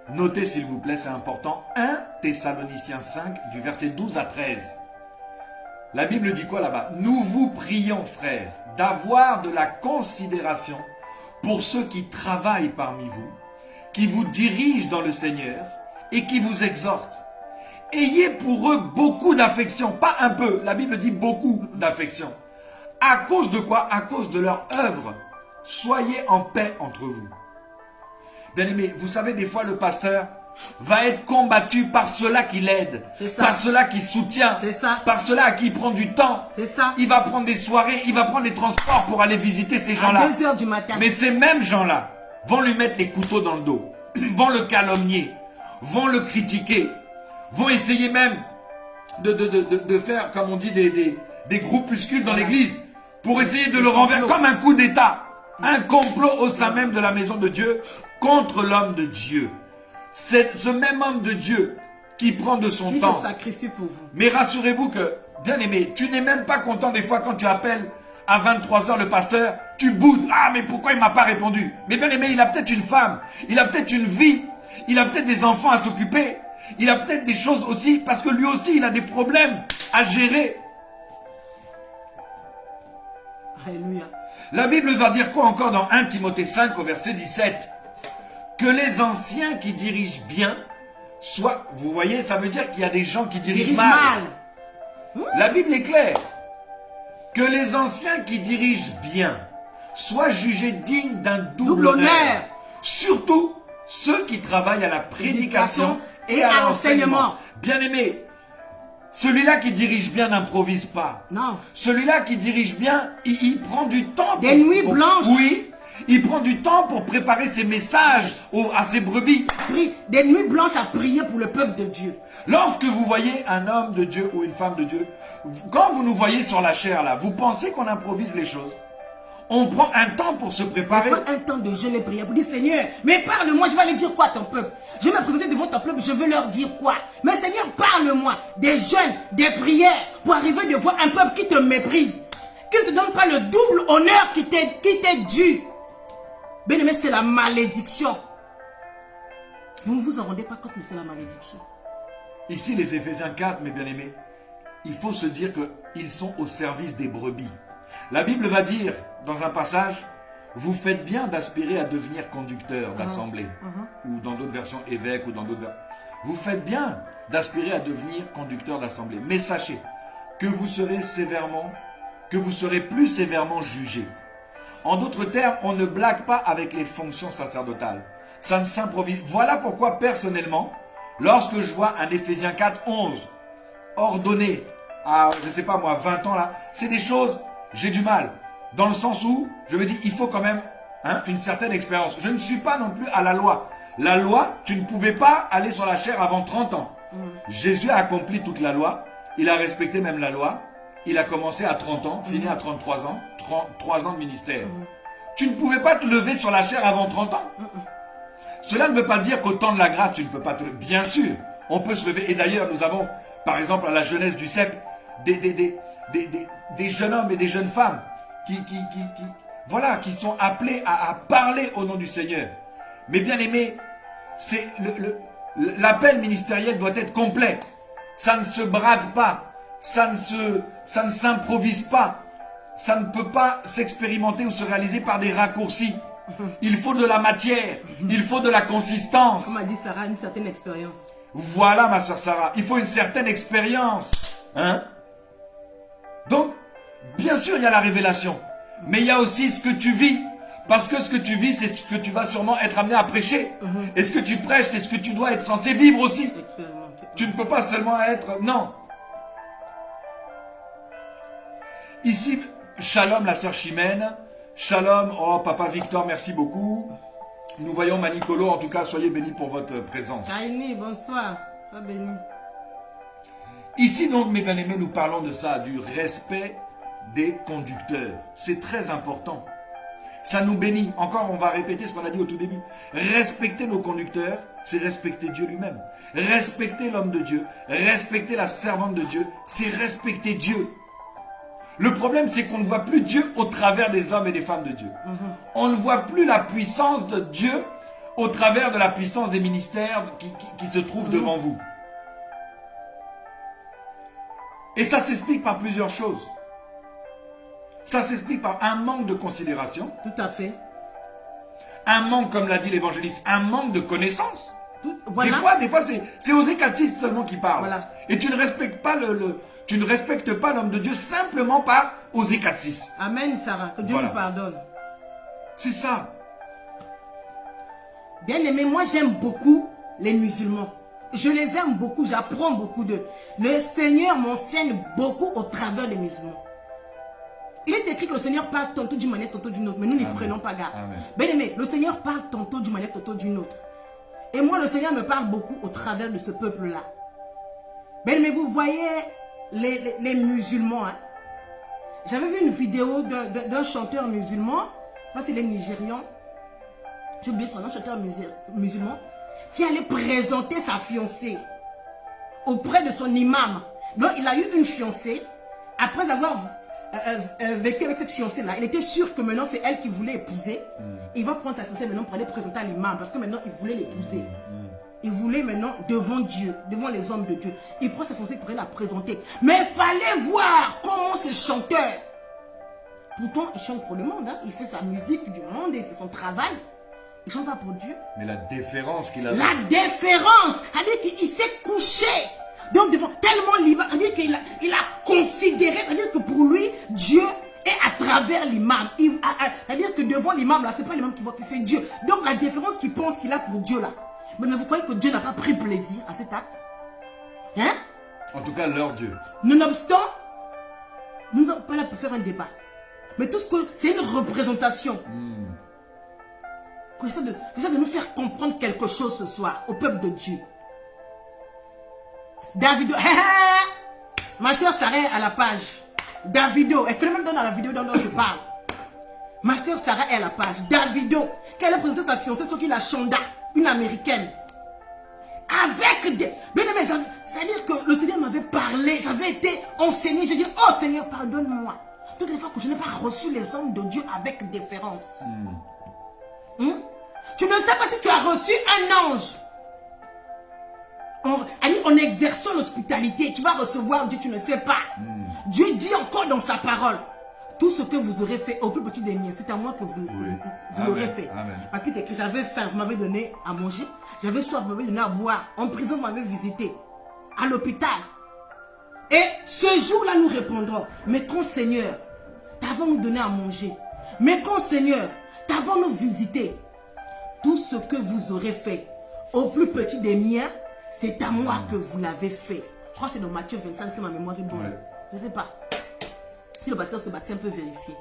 Notez s'il vous plaît, c'est important. 1 Thessaloniciens 5, du verset 12 à 13. La Bible dit quoi là-bas? Nous vous prions, frères, d'avoir de la considération pour ceux qui travaillent parmi vous, qui vous dirigent dans le Seigneur et qui vous exhortent. Ayez pour eux beaucoup d'affection, pas un peu, la Bible dit beaucoup d'affection. À cause de quoi? À cause de leur œuvre. Soyez en paix entre vous. Bien aimé, vous savez, des fois le pasteur va être combattu par ceux-là qui l'aident, par ceux-là qui soutient, par ceux-là à qui il prend du temps. Il va prendre des soirées, il va prendre les transports pour aller visiter ces gens-là. À 2 heures du matin. Mais ces mêmes gens-là vont lui mettre les couteaux dans le dos, vont le calomnier, vont le critiquer, vont essayer même de faire, comme on dit, des groupuscules dans l'église pour essayer de le renverser comme un coup d'État. Un complot au sein même de la maison de Dieu contre l'homme de Dieu. Ce même homme de Dieu qui prend de son Qui temps. se sacrifie pour vous. Mais rassurez-vous que, bien aimé, tu n'es même pas content des fois quand tu appelles à 23 h le pasteur, tu boudes. Ah, mais pourquoi il ne m'a pas répondu? Mais bien aimé, il a peut-être une femme, il a peut-être une vie, il a peut-être des enfants à s'occuper, il a peut-être des choses aussi, parce que lui aussi, il a des problèmes à gérer. Alléluia. La Bible va dire quoi encore dans 1 Timothée 5 au verset 17? Que les anciens qui dirigent bien soient... Vous voyez, ça veut dire qu'il y a des gens qui dirigent mal. La Bible est claire. Que les anciens qui dirigent bien soient jugés dignes d'un double honneur. Surtout ceux qui travaillent à la prédication et à l'enseignement. Bien aimé, celui-là qui dirige bien n'improvise pas. Non. Celui-là qui dirige bien, il prend du temps. Des nuits blanches. Oui, il prend du temps pour préparer ses messages à ses brebis. Des nuits blanches à prier pour le peuple de Dieu. Lorsque vous voyez un homme de Dieu ou une femme de Dieu, quand vous nous voyez sur la chair là, vous pensez qu'on improvise les choses? On prend un temps pour se préparer. On prend un temps de jeûne et prière pour dire Seigneur, mais parle-moi, je vais aller dire quoi à ton peuple? Je vais me présenter devant ton peuple, je veux leur dire quoi? Mais Seigneur, parle-moi des jeûnes, des prières pour arriver devant un peuple qui te méprise, qui ne te donne pas le double honneur qui t'est dû. Bien-aimé, c'est la malédiction. Vous ne vous en rendez pas compte, mais c'est la malédiction. Ici, les Éphésiens 4, mes bien-aimés, il faut se dire qu'ils sont au service des brebis. La Bible va dire, dans un passage, vous faites bien d'aspirer à devenir conducteur d'assemblée, ou dans d'autres versions évêque, ou dans d'autres versions. Vous faites bien d'aspirer à devenir conducteur d'assemblée. Mais sachez que vous serez plus sévèrement jugé. En d'autres termes, on ne blague pas avec les fonctions sacerdotales. Ça ne s'improvise. Voilà pourquoi, personnellement, lorsque je vois un Éphésiens 4, 11, ordonné à, je ne sais pas moi, 20 ans là, c'est des choses, j'ai du mal. Dans le sens où, je me dis, il faut quand même une certaine expérience. Je ne suis pas non plus à la loi. La loi, tu ne pouvais pas aller sur la chair avant 30 ans. Jésus a accompli toute la loi. Il a respecté même la loi. Il a commencé à 30 ans, fini à 33 ans. 3 ans de ministère. Tu ne pouvais pas te lever sur la chair avant 30 ans. Cela ne veut pas dire qu'au temps de la grâce, tu ne peux pas te lever. Bien sûr, on peut se lever. Et d'ailleurs, nous avons, par exemple, à la jeunesse du CEP, des jeunes hommes et des jeunes femmes qui sont appelés à parler au nom du Seigneur. Mais bien aimé, l'appel ministériel doit être complet. Ça ne se brade pas. Ça ne s'improvise pas. Ça ne peut pas s'expérimenter ou se réaliser par des raccourcis. Il faut de la matière. Il faut de la consistance. Comme a dit Sarah, une certaine expérience. Voilà ma soeur Sarah. Il faut une certaine expérience. Donc, bien sûr, il y a la révélation. Mais il y a aussi ce que tu vis. Parce que ce que tu vis, c'est ce que tu vas sûrement être amené à prêcher. Et ce que tu prêches, c'est ce que tu dois être censé vivre aussi. Tu ne peux pas seulement être... Non. Ici, shalom la sœur Chimène. Shalom, oh papa Victor, merci beaucoup. Nous voyons Manicolo, en tout cas, soyez bénis pour votre présence. Kaini, bonsoir. Sois béni. Ici donc, mes bien-aimés, nous parlons de ça, du respect des conducteurs. C'est très important. Ça nous bénit. Encore, on va répéter ce qu'on a dit au tout début. Respecter nos conducteurs, c'est respecter Dieu lui-même. Respecter l'homme de Dieu, respecter la servante de Dieu, c'est respecter Dieu. Le problème, c'est qu'on ne voit plus Dieu au travers des hommes et des femmes de Dieu. On ne voit plus la puissance de Dieu au travers de la puissance des ministères qui se trouvent devant vous. Et ça s'explique par plusieurs choses. Ça s'explique par un manque de considération. Tout à fait. Un manque, comme l'a dit l'évangéliste, un manque de connaissance. Voilà. Des fois c'est Osée 4.6 seulement qui parle. Voilà. Et tu ne respectes pas tu ne respectes pas l'homme de Dieu simplement par Osée 4.6. Amen, Sarah. Que Dieu nous pardonne. C'est ça. Bien aimé, moi j'aime beaucoup les musulmans. Je les aime beaucoup, j'apprends beaucoup d'eux. Le Seigneur m'enseigne beaucoup au travers des musulmans. Il est écrit que le Seigneur parle tantôt d'une manière, tantôt d'une autre. Mais nous n'y prenons pas garde. Bien aimé, le Seigneur parle tantôt d'une manière, tantôt d'une autre. Et moi, le Seigneur me parle beaucoup au travers de ce peuple-là. Bien aimé, vous voyez les musulmans. J'avais vu une vidéo d'un chanteur musulman. Je pense qu'il est nigérian. J'ai oublié son nom, chanteur musulman. Qui allait présenter sa fiancée. auprès de son imam. Donc, il a eu une fiancée. Après avoir vécu avec cette fiancée-là, il était sûr que maintenant, c'est elle qui voulait épouser. Il va prendre sa fiancée maintenant pour aller présenter à l'imam. Parce que maintenant, il voulait l'épouser. Il voulait maintenant, devant Dieu, devant les hommes de Dieu, il prend sa fiancée pour aller la présenter. Mais il fallait voir comment ce chanteur, pourtant, il chante pour le monde. Hein. Il fait sa musique du monde et c'est son travail. Il ne chante pas pour Dieu. Mais la déférence qu'il a. La déférence. C'est-à-dire qu'il s'est couché. Donc, devant tellement libre. C'est-à-dire qu'il a considéré. C'est-à-dire que pour lui, Dieu est à travers l'imam. C'est-à-dire que devant l'imam, là, ce n'est pas l'imam qui voit, c'est Dieu. Donc, la déférence qu'il pense qu'il a pour Dieu, là. Mais vous croyez que Dieu n'a pas pris plaisir à cet acte? Hein? En tout cas, leur Dieu. Nonobstant, nous ne sommes pas là pour faire un débat. Mais tout ce que c'est une représentation. J'essaie de nous faire comprendre quelque chose ce soir au peuple de Dieu. Davido, ma soeur Sarah est à la page. Davido, elle connaît même dans la vidéo dont je parle. Ma soeur Sarah est à la page. Davido, qu'elle a présenté sa fiancée, sauf qu'il a Shonda, une américaine. Avec des... Bien aimé, c'est-à-dire que le Seigneur m'avait parlé, j'avais été enseigné. J'ai dit, oh Seigneur, pardonne-moi. Toutes les fois que je n'ai pas reçu les hommes de Dieu avec déférence. Tu ne sais pas si tu as reçu un ange. En exerçant l'hospitalité, tu vas recevoir Dieu, tu ne sais pas. Dieu dit encore dans sa parole, tout ce que vous aurez fait au plus petit des miens, c'est à moi que vous l'aurez fait. Amen. Parce qu'il est écrit, j'avais faim, vous m'avez donné à manger. J'avais soif, vous m'avez donné à boire. En prison, vous m'avez visité. À l'hôpital. Et ce jour-là, nous répondrons, mais quand Seigneur, t'avons-nous donné à manger? Mais quand Seigneur, t'avons-nous visité? Tout ce que vous aurez fait au plus petit des miens, c'est à moi que vous l'avez fait. Je crois que c'est dans Matthieu 25, c'est ma mémoire est bonne. Ouais. Je ne sais pas. Si le pasteur Sébastien peut vérifier.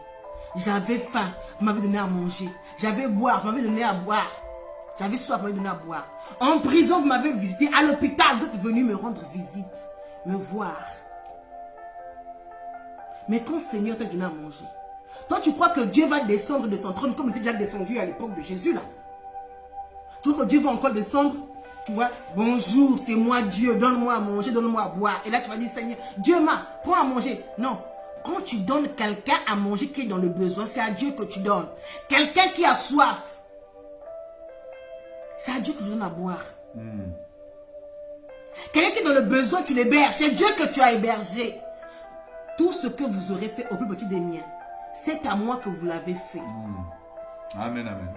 J'avais faim, vous m'avez donné à manger. J'avais boire, vous m'avez donné à boire. J'avais soif, vous m'avez donné à boire. En prison, vous m'avez visité. À l'hôpital, vous êtes venu me rendre visite, me voir. Mais quand Seigneur t'a donné à manger, toi tu crois que Dieu va descendre de son trône comme il était déjà descendu à l'époque de Jésus là? Tu crois que Dieu va encore descendre? Tu vois, bonjour, c'est moi Dieu, donne-moi à manger, donne-moi à boire. Et là tu vas dire, Seigneur, Dieu m'a, prends à manger. Non, quand tu donnes quelqu'un à manger qui est dans le besoin, c'est à Dieu que tu donnes. Quelqu'un qui a soif, c'est à Dieu que tu donnes à boire. Quelqu'un qui est dans le besoin, tu l'héberges, c'est Dieu que tu as hébergé. Tout ce que vous aurez fait au plus petit des miens, c'est à moi que vous l'avez fait. Amen, amen.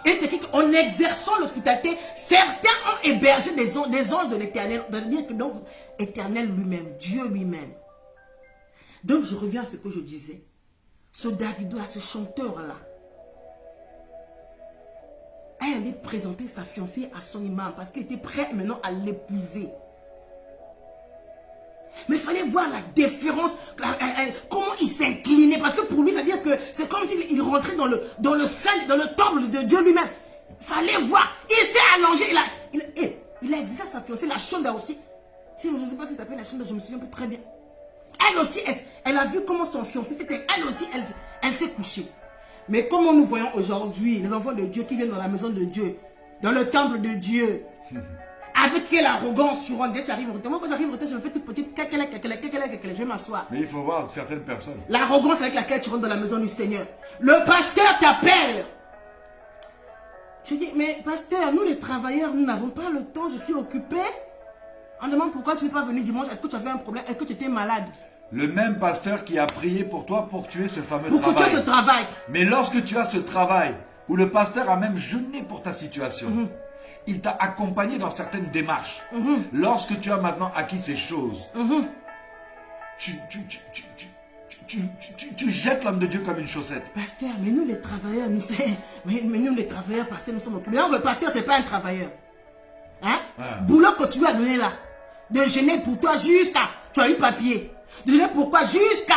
Et en exerçant l'hospitalité, certains ont hébergé des anges de l'éternel. C'est-à-dire que donc, éternel lui-même, Dieu lui-même. Donc, je reviens à ce que je disais. Ce Davido, ce chanteur-là, a allé présenter sa fiancée à son imam parce qu'il était prêt maintenant à l'épouser. Mais il fallait voir la déférence, comment il s'inclinait. Parce que pour lui, c'est-à-dire que c'est comme s'il rentrait dans le temple de Dieu lui-même. Il fallait voir. Il s'est allongé. Il a exigé à sa fiancée, la Shonda aussi. Je ne sais pas si ça s'appelle la Shonda, je me souviens plus très bien. Elle aussi, elle a vu comment son fiancé, c'était elle aussi, elle s'est couchée. Mais comment nous voyons aujourd'hui les enfants de Dieu qui viennent dans la maison de Dieu, dans le temple de Dieu, avec quelle arrogance tu rentres. Dès que tu arrives, moi quand j'arrive, je me fais toute petite, je vais m'asseoir. Mais il faut voir certaines personnes. L'arrogance avec laquelle tu rentres dans la maison du Seigneur. Le pasteur t'appelle. Tu dis, mais pasteur, nous les travailleurs, nous n'avons pas le temps, je suis occupé. On demande pourquoi tu n'es pas venu dimanche, est-ce que tu avais un problème, est-ce que tu étais malade? Le même pasteur qui a prié pour toi pour que tu aies ce fameux travail. Pour que tu aies ce travail. Mais lorsque tu as ce travail, où le pasteur a même jeûné pour ta situation, il t'a accompagné dans certaines démarches. Lorsque tu as maintenant acquis ces choses, tu jettes l'homme de Dieu comme une chaussette. Pasteur, mais nous les travailleurs, mais nous les travailleurs, pasteur, nous sommes occupés. Non, le pasteur, ce n'est pas un travailleur. Hein? Boulot que tu lui as donné là, de jeûner pour toi jusqu'à, tu as eu papier. De jeûner pour quoi jusqu'à,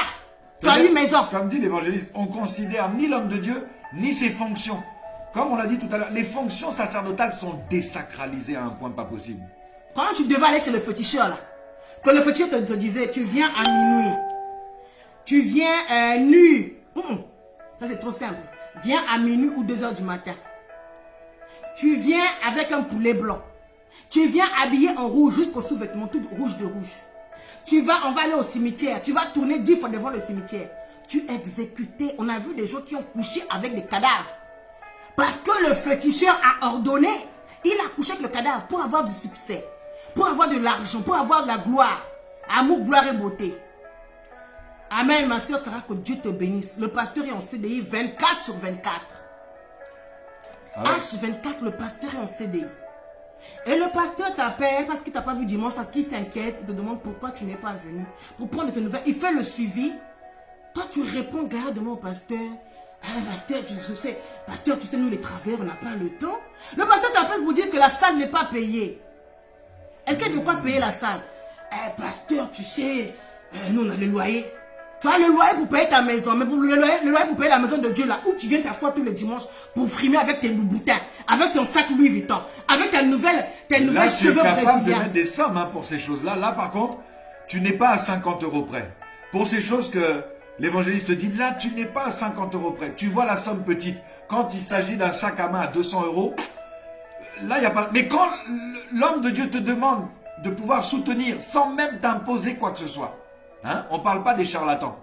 tu as eu maison. Comme dit l'évangéliste, on considère ni l'homme de Dieu, ni ses fonctions. Comme on l'a dit tout à l'heure, les fonctions sacerdotales sont désacralisées à un point pas possible. Quand tu devais aller chez le féticheur là, que le féticheur te disait, tu viens à minuit, tu viens nu. Ça c'est trop simple. Viens à minuit ou 2 h du matin. Tu viens avec un poulet blanc. Tu viens habillé en rouge jusqu'au sous-vêtement, tout rouge de rouge. On va aller au cimetière. Tu vas tourner 10 fois devant le cimetière. Tu exécutais. On a vu des gens qui ont couché avec des cadavres. Parce que le féticheur a ordonné. Il a couché avec le cadavre pour avoir du succès. Pour avoir de l'argent. Pour avoir de la gloire. Amour, gloire et beauté. Amen, ma soeur Sarah, que Dieu te bénisse. Le pasteur est en CDI 24 sur 24. H24, le pasteur est en CDI. Et le pasteur t'appelle parce qu'il ne t'a pas vu dimanche, parce qu'il s'inquiète, il te demande pourquoi tu n'es pas venu. Pour prendre tes nouvelles, il fait le suivi. Toi, tu réponds gardement au pasteur. Ah, pasteur, tu sais, nous les travailleurs, on n'a pas le temps. Le pasteur t'appelle pour dire que la salle n'est pas payée. Est-ce qu'il y a de quoi payer la salle? Pasteur, tu sais, nous on a le loyer. Tu as le loyer pour payer ta maison, mais pour le loyer pour payer la maison de Dieu, là, où tu viens t'asseoir tous les dimanches pour frimer avec tes loups-boutins, avec ton sac Louis Vuitton, avec tes nouvelles cheveux brésiliens. Là, tu es capable de mettre des sommes pour ces choses-là. Là, par contre, tu n'es pas à 50 € près. Pour ces choses que l'évangéliste dit, là, tu n'es pas à 50 € près. Tu vois la somme petite. Quand il s'agit d'un sac à main à 200 €, là, il n'y a pas... Mais quand l'homme de Dieu te demande de pouvoir soutenir sans même t'imposer quoi que ce soit, hein? On ne parle pas des charlatans,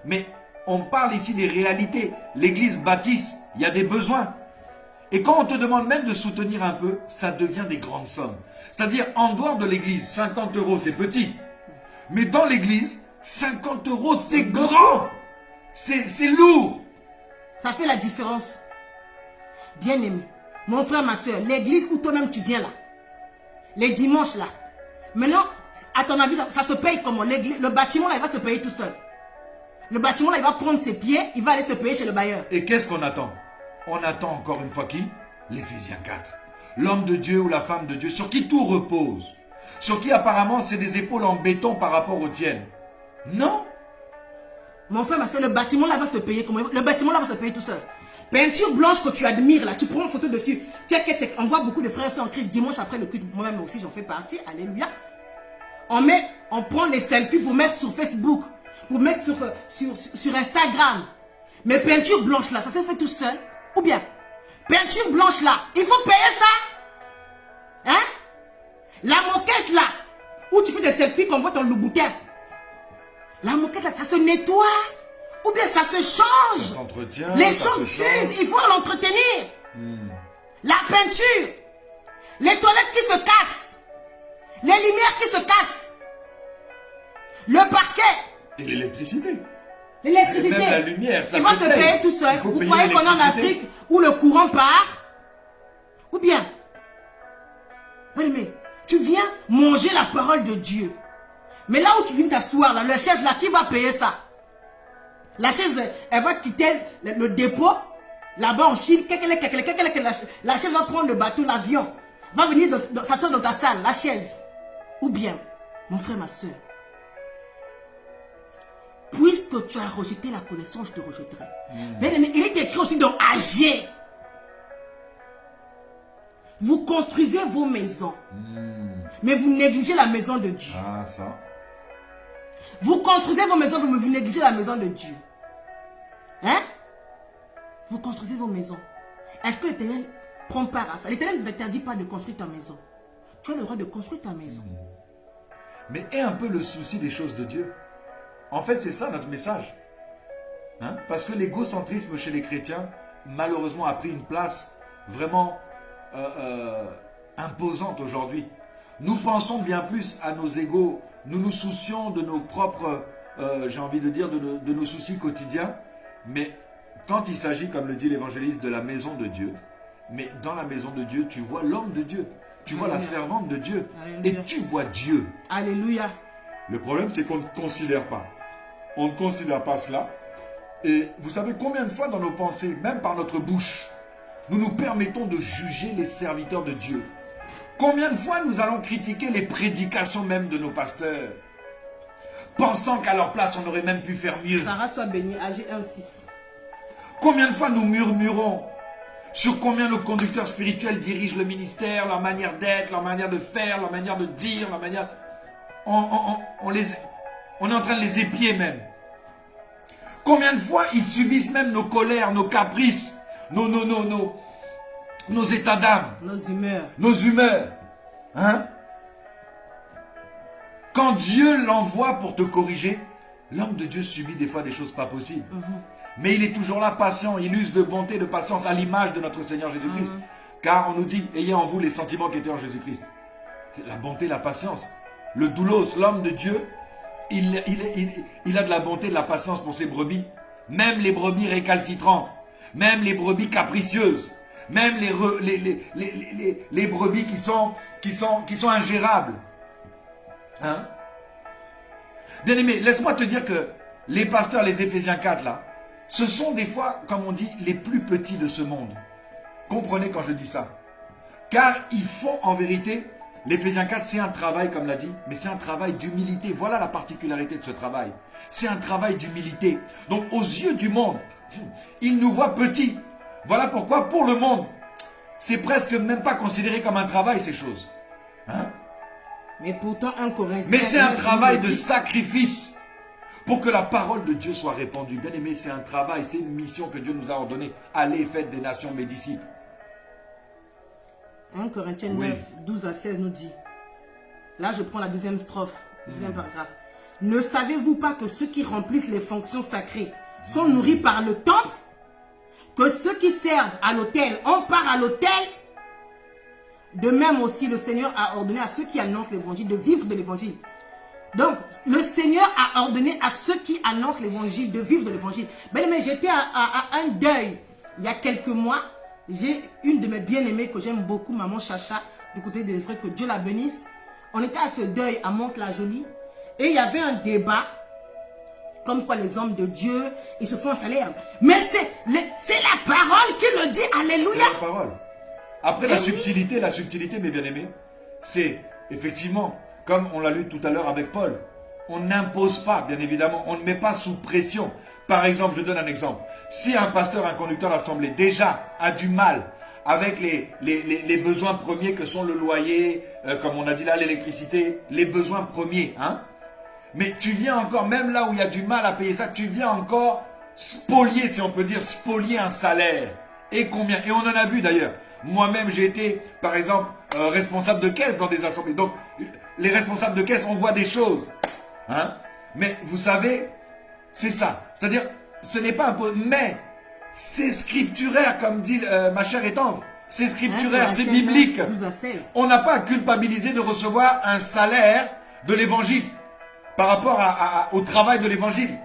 mais on parle ici des réalités. L'église bâtisse, il y a des besoins. Et quand on te demande même de soutenir un peu, ça devient des grandes sommes. C'est-à-dire, en dehors de l'église, 50 € c'est petit. Mais dans l'église, 50 € c'est grand. C'est lourd. Ça fait la différence. Bien aimé, mon frère, ma soeur, l'église où toi-même tu viens là, les dimanches là, maintenant, à ton avis, ça se paye comment? Le bâtiment là, il va se payer tout seul. Le bâtiment là, il va prendre ses pieds, il va aller se payer chez le bailleur. Et qu'est-ce qu'on attend? On attend encore une fois qui? L'Éphésiens 4. L'homme de Dieu ou la femme de Dieu, sur qui tout repose. Sur qui apparemment c'est des épaules en béton par rapport aux tiennes. Non. Mon frère, ma soeur, le bâtiment là va se payer comment? Le bâtiment là va se payer tout seul. Peinture blanche que tu admires là, tu prends une photo dessus. Check. On voit beaucoup de frères et sœurs en Christ dimanche après le culte. Moi-même aussi, j'en fais partie. Alléluia. On prend les selfies pour mettre sur Facebook, pour mettre sur Instagram. Mais peinture blanche là, ça s'est fait tout seul. Ou bien, peinture blanche là, il faut payer ça. Hein? La moquette là, où tu fais des selfies qu'on voit ton louboutin. La moquette là, ça se nettoie. Ou bien ça se change. Ça s'entretient. Les choses s'usent, il faut l'entretenir. La peinture. Les toilettes qui se cassent. Les lumières qui se cassent. Le parquet. Et l'électricité. L'électricité. Même la lumière, ça il va se payer tout seul. Vous croyez qu'on est en Afrique où le courant part? Ou bien, oui, mais tu viens manger la parole de Dieu. Mais là où tu viens t'asseoir, là, le chef là, qui va payer ça? La chaise, elle va quitter le dépôt, là-bas en Chine. La chaise va prendre le bateau, l'avion. Va venir s'asseoir dans ta salle, la chaise. Ou bien, mon frère, ma soeur, puisque tu as rejeté la connaissance, je te rejetterai. Mais il est écrit aussi dans Agé. Vous construisez vos maisons, mais vous négligez la maison de Dieu. Ah, ça. Vous construisez vos maisons, mais vous négligez la maison de Dieu. Hein? Vous construisez vos maisons. Est-ce que l'Éternel prend part à ça? L'Éternel ne t'interdit pas de construire ta maison. Tu as le droit de construire ta maison. Mais aie un peu le souci des choses de Dieu. En fait, c'est ça notre message. Hein? Parce que l'égocentrisme chez les chrétiens, malheureusement, a pris une place vraiment imposante aujourd'hui. Nous pensons bien plus à nos égos. Nous nous soucions de nos propres, j'ai envie de dire, de nos soucis quotidiens. Mais quand il s'agit, comme le dit l'évangéliste, de la maison de Dieu, mais dans la maison de Dieu, tu vois l'homme de Dieu. Tu vois la servante de Dieu. Alléluia. Et tu vois Dieu. Alléluia. Le problème, c'est qu'on ne considère pas. On ne considère pas cela. Et vous savez combien de fois dans nos pensées, même par notre bouche, nous nous permettons de juger les serviteurs de Dieu. Combien de fois nous allons critiquer les prédications même de nos pasteurs, pensant qu'à leur place, on aurait même pu faire mieux. Sarah soit bénie, AG 1:6. Combien de fois nous murmurons sur combien nos conducteurs spirituels dirigent le ministère, leur manière d'être, leur manière de faire, leur manière de dire, leur manière... On est en train de les épier même. Combien de fois ils subissent même nos colères, nos caprices, nos états d'âme, nos humeurs. Nos humeurs. Hein? Quand Dieu l'envoie pour te corriger, l'homme de Dieu subit des fois des choses pas possibles. Mais il est toujours là, patient. Il use de bonté, de patience à l'image de notre Seigneur Jésus-Christ. Car on nous dit, ayez en vous les sentiments qui étaient en Jésus-Christ. La bonté, la patience. Le doulos, l'homme de Dieu, il a de la bonté, de la patience pour ses brebis. Même les brebis récalcitrantes. Même les brebis capricieuses. Même les brebis qui sont ingérables. Hein? Bien aimé, laisse-moi te dire que les pasteurs, les Éphésiens 4 là, ce sont des fois, comme on dit, les plus petits de ce monde. Comprenez quand je dis ça. Car ils font en vérité, l'Éphésiens 4 c'est un travail comme l'a dit, mais c'est un travail d'humilité. Voilà la particularité de ce travail. C'est un travail d'humilité. Donc aux yeux du monde, ils nous voient petits. Voilà pourquoi pour le monde, c'est presque même pas considéré comme un travail ces choses. Hein? Mais pourtant, un Corinthien... Mais c'est un travail de sacrifice pour que la parole de Dieu soit répandue. Bien aimé, c'est un travail, c'est une mission que Dieu nous a ordonnée. Allez, faites des nations mes disciples. 1 Corinthiens 9, 12 à 16 nous dit... Là, je prends la deuxième strophe, deuxième paragraphe. Ne savez-vous pas que ceux qui remplissent les fonctions sacrées sont nourris par le temple? Que ceux qui servent à l'autel ont part à l'autel? De même aussi, le Seigneur a ordonné à ceux qui annoncent l'évangile de vivre de l'évangile. Donc, le Seigneur a ordonné à ceux qui annoncent l'évangile de vivre de l'évangile. Ben, mais j'étais à un deuil il y a quelques mois. J'ai une de mes bien-aimées que j'aime beaucoup, maman Chacha, du côté des frères, que Dieu la bénisse. On était à ce deuil à Mantes-la-Jolie. Et il y avait un débat, comme quoi les hommes de Dieu, ils se font un salaire. Mais c'est la parole qui le dit, alléluia. C'est la parole. Après, la subtilité, mes bien-aimés, c'est effectivement, comme on l'a lu tout à l'heure avec Paul, on n'impose pas, bien évidemment, on ne met pas sous pression. Par exemple, je donne un exemple. Si un pasteur, un conducteur d'assemblée, déjà a du mal avec les besoins premiers que sont le loyer, comme on a dit là, l'électricité, les besoins premiers, hein? Mais tu viens encore, même là où il y a du mal à payer ça, tu viens encore spolier, si on peut dire, spolier un salaire. Et combien? Et on en a vu d'ailleurs. Moi-même, j'ai été, par exemple, responsable de caisse dans des assemblées. Donc, les responsables de caisse, on voit des choses. Hein? Mais vous savez, c'est ça. C'est-à-dire, ce n'est pas un peu... Mais, c'est scripturaire, comme dit ma chère et tendre. C'est scripturaire, c'est biblique. On n'a pas à culpabiliser de recevoir un salaire de l'évangile par rapport au travail de l'évangile.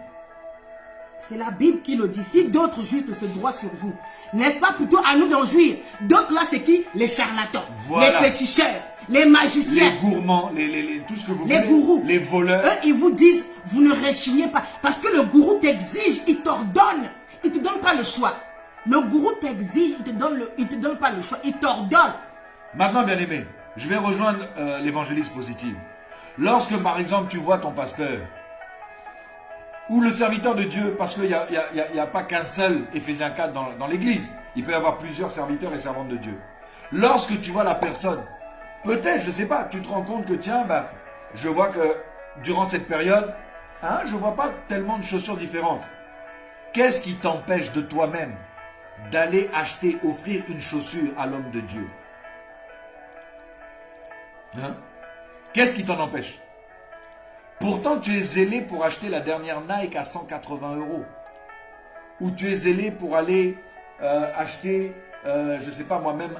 C'est la Bible qui le dit. Si d'autres jugent ce droit sur vous, n'est-ce pas plutôt à nous d'en jouir? D'autres là, c'est qui? Les charlatans, voilà. Les féticheurs, les magiciens, les gourmands, tout ce que vous voulez, les gourous, les voleurs. Eux, ils vous disent, vous ne rechignez pas. Parce que le gourou t'exige, il t'ordonne. Il ne te donne pas le choix. Le gourou t'exige, il ne te donne pas le choix. Il t'ordonne. Maintenant, bien aimé, je vais rejoindre l'évangéliste positive. Lorsque, par exemple, tu vois ton pasteur ou le serviteur de Dieu, parce qu'il n'y a pas qu'un seul Éphésiens 4 dans l'église. Il peut y avoir plusieurs serviteurs et servantes de Dieu. Lorsque tu vois la personne, peut-être, je ne sais pas, tu te rends compte que tiens, ben, je vois que durant cette période, hein, je ne vois pas tellement de chaussures différentes. Qu'est-ce qui t'empêche de toi-même d'aller acheter, offrir une chaussure à l'homme de Dieu? Hein? Qu'est-ce qui t'en empêche? Pourtant, tu es zélé pour acheter la dernière Nike à 180 €. Ou tu es zélé pour aller acheter, je ne sais pas moi-même,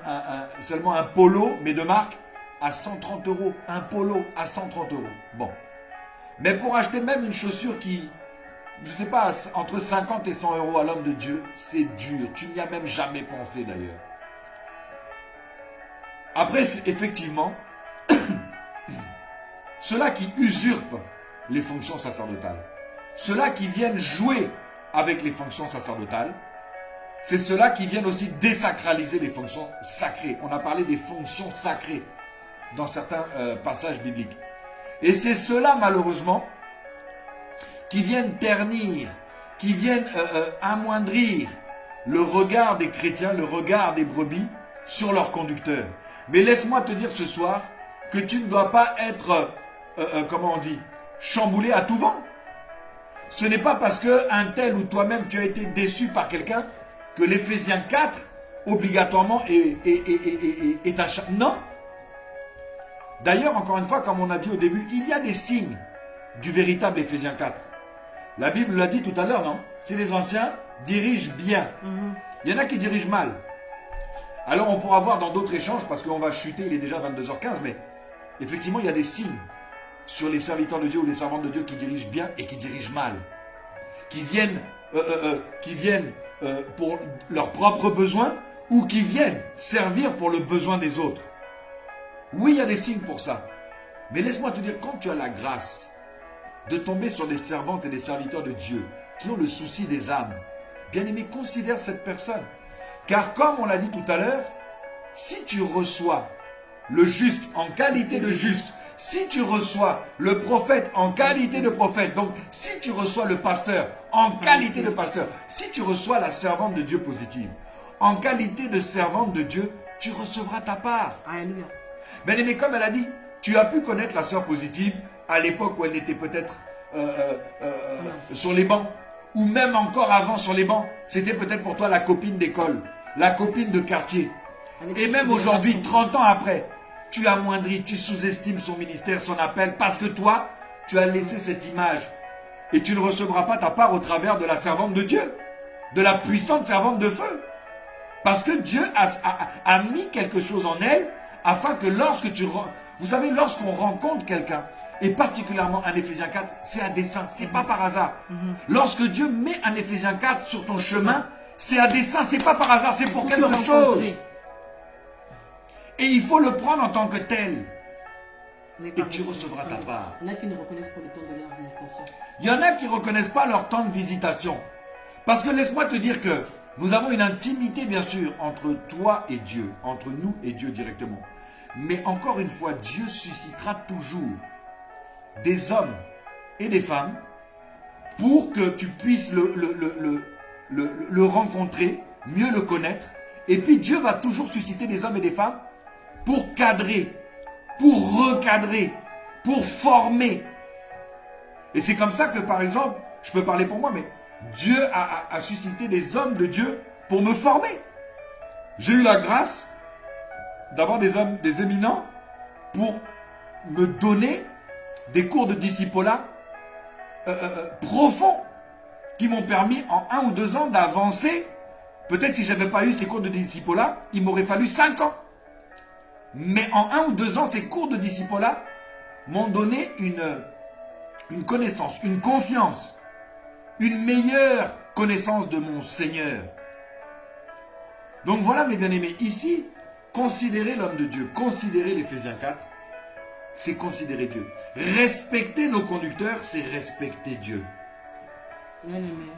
seulement un polo, mais de marque, à 130 €. Un polo à 130 €. Bon. Mais pour acheter même une chaussure qui, je ne sais pas, entre 50 et 100 € à l'homme de Dieu, c'est dur. Tu n'y as même jamais pensé d'ailleurs. Après, effectivement, ceux-là qui usurpent les fonctions sacerdotales, ceux-là qui viennent jouer avec les fonctions sacerdotales, c'est ceux-là qui viennent aussi désacraliser les fonctions sacrées. On a parlé des fonctions sacrées dans certains passages bibliques. Et c'est ceux-là, malheureusement, qui viennent ternir, qui viennent amoindrir le regard des chrétiens, le regard des brebis sur leur conducteur. Mais laisse-moi te dire ce soir que tu ne dois pas être, comment on dit, chamboulé à tout vent. Ce n'est pas parce qu'un tel ou toi-même tu as été déçu par quelqu'un que l'Éphésiens 4 obligatoirement est un... Non. D'ailleurs, encore une fois, comme on a dit au début, il y a des signes du véritable Éphésiens 4. La Bible l'a dit tout à l'heure, non? Si les anciens dirigent bien, il y en a qui dirigent mal. Alors on pourra voir dans d'autres échanges, parce qu'on va chuter, il est déjà 22h15, mais effectivement, il y a des signes sur les serviteurs de Dieu ou les servantes de Dieu qui dirigent bien et qui dirigent mal. Qui viennent pour leurs propres besoins ou qui viennent servir pour le besoin des autres. Oui, il y a des signes pour ça. Mais laisse-moi te dire, quand tu as la grâce de tomber sur des servantes et des serviteurs de Dieu qui ont le souci des âmes, bien aimé, considère cette personne. Car comme on l'a dit tout à l'heure, si tu reçois le juste en qualité de juste, si tu reçois le prophète en qualité de prophète, donc si tu reçois le pasteur en qualité de pasteur, si tu reçois la servante de Dieu positive, en qualité de servante de Dieu, tu recevras ta part. Alléluia. Bien aimé, comme elle a dit, tu as pu connaître la sœur positive à l'époque où elle était peut-être sur les bancs, ou même encore avant sur les bancs. C'était peut-être pour toi la copine d'école, la copine de quartier. Et même aujourd'hui, 30 ans après, tu amoindris, tu sous-estimes son ministère, son appel, parce que toi, tu as laissé cette image. Et tu ne recevras pas ta part au travers de la servante de Dieu, de la puissante servante de feu. Parce que Dieu a mis quelque chose en elle, afin que lorsque tu... Vous savez, lorsqu'on rencontre quelqu'un, et particulièrement un Éphésiens 4, c'est à dessein, c'est pas par hasard. Lorsque Dieu met un Éphésiens 4 sur ton chemin, c'est à dessein, c'est pas par hasard, c'est pour quelque chose. Et il faut le prendre en tant que tel. Et tu recevras ta part. Il y en a qui ne reconnaissent pas le temps de leur visitation. Il y en a qui ne reconnaissent pas leur temps de visitation. Parce que laisse-moi te dire que nous avons une intimité, bien sûr, entre toi et Dieu, entre nous et Dieu directement. Mais encore une fois, Dieu suscitera toujours des hommes et des femmes pour que tu puisses le rencontrer, mieux le connaître. Et puis Dieu va toujours susciter des hommes et des femmes pour cadrer, pour recadrer, pour former. Et c'est comme ça que, par exemple, je peux parler pour moi, mais Dieu a suscité des hommes de Dieu pour me former. J'ai eu la grâce d'avoir des hommes, des éminents, pour me donner des cours de discipolat profonds, qui m'ont permis en 1 ou 2 ans d'avancer. Peut-être si je n'avais pas eu ces cours de discipolat, il m'aurait fallu 5 ans. Mais en 1 ou 2 ans, ces cours de discipolat m'ont donné une connaissance, une confiance, une meilleure connaissance de mon Seigneur. Donc voilà mes bien-aimés, ici, considérer l'homme de Dieu, considérer l'Éphésiens 4, c'est considérer Dieu. Respecter nos conducteurs, c'est respecter Dieu. Bien-aimé,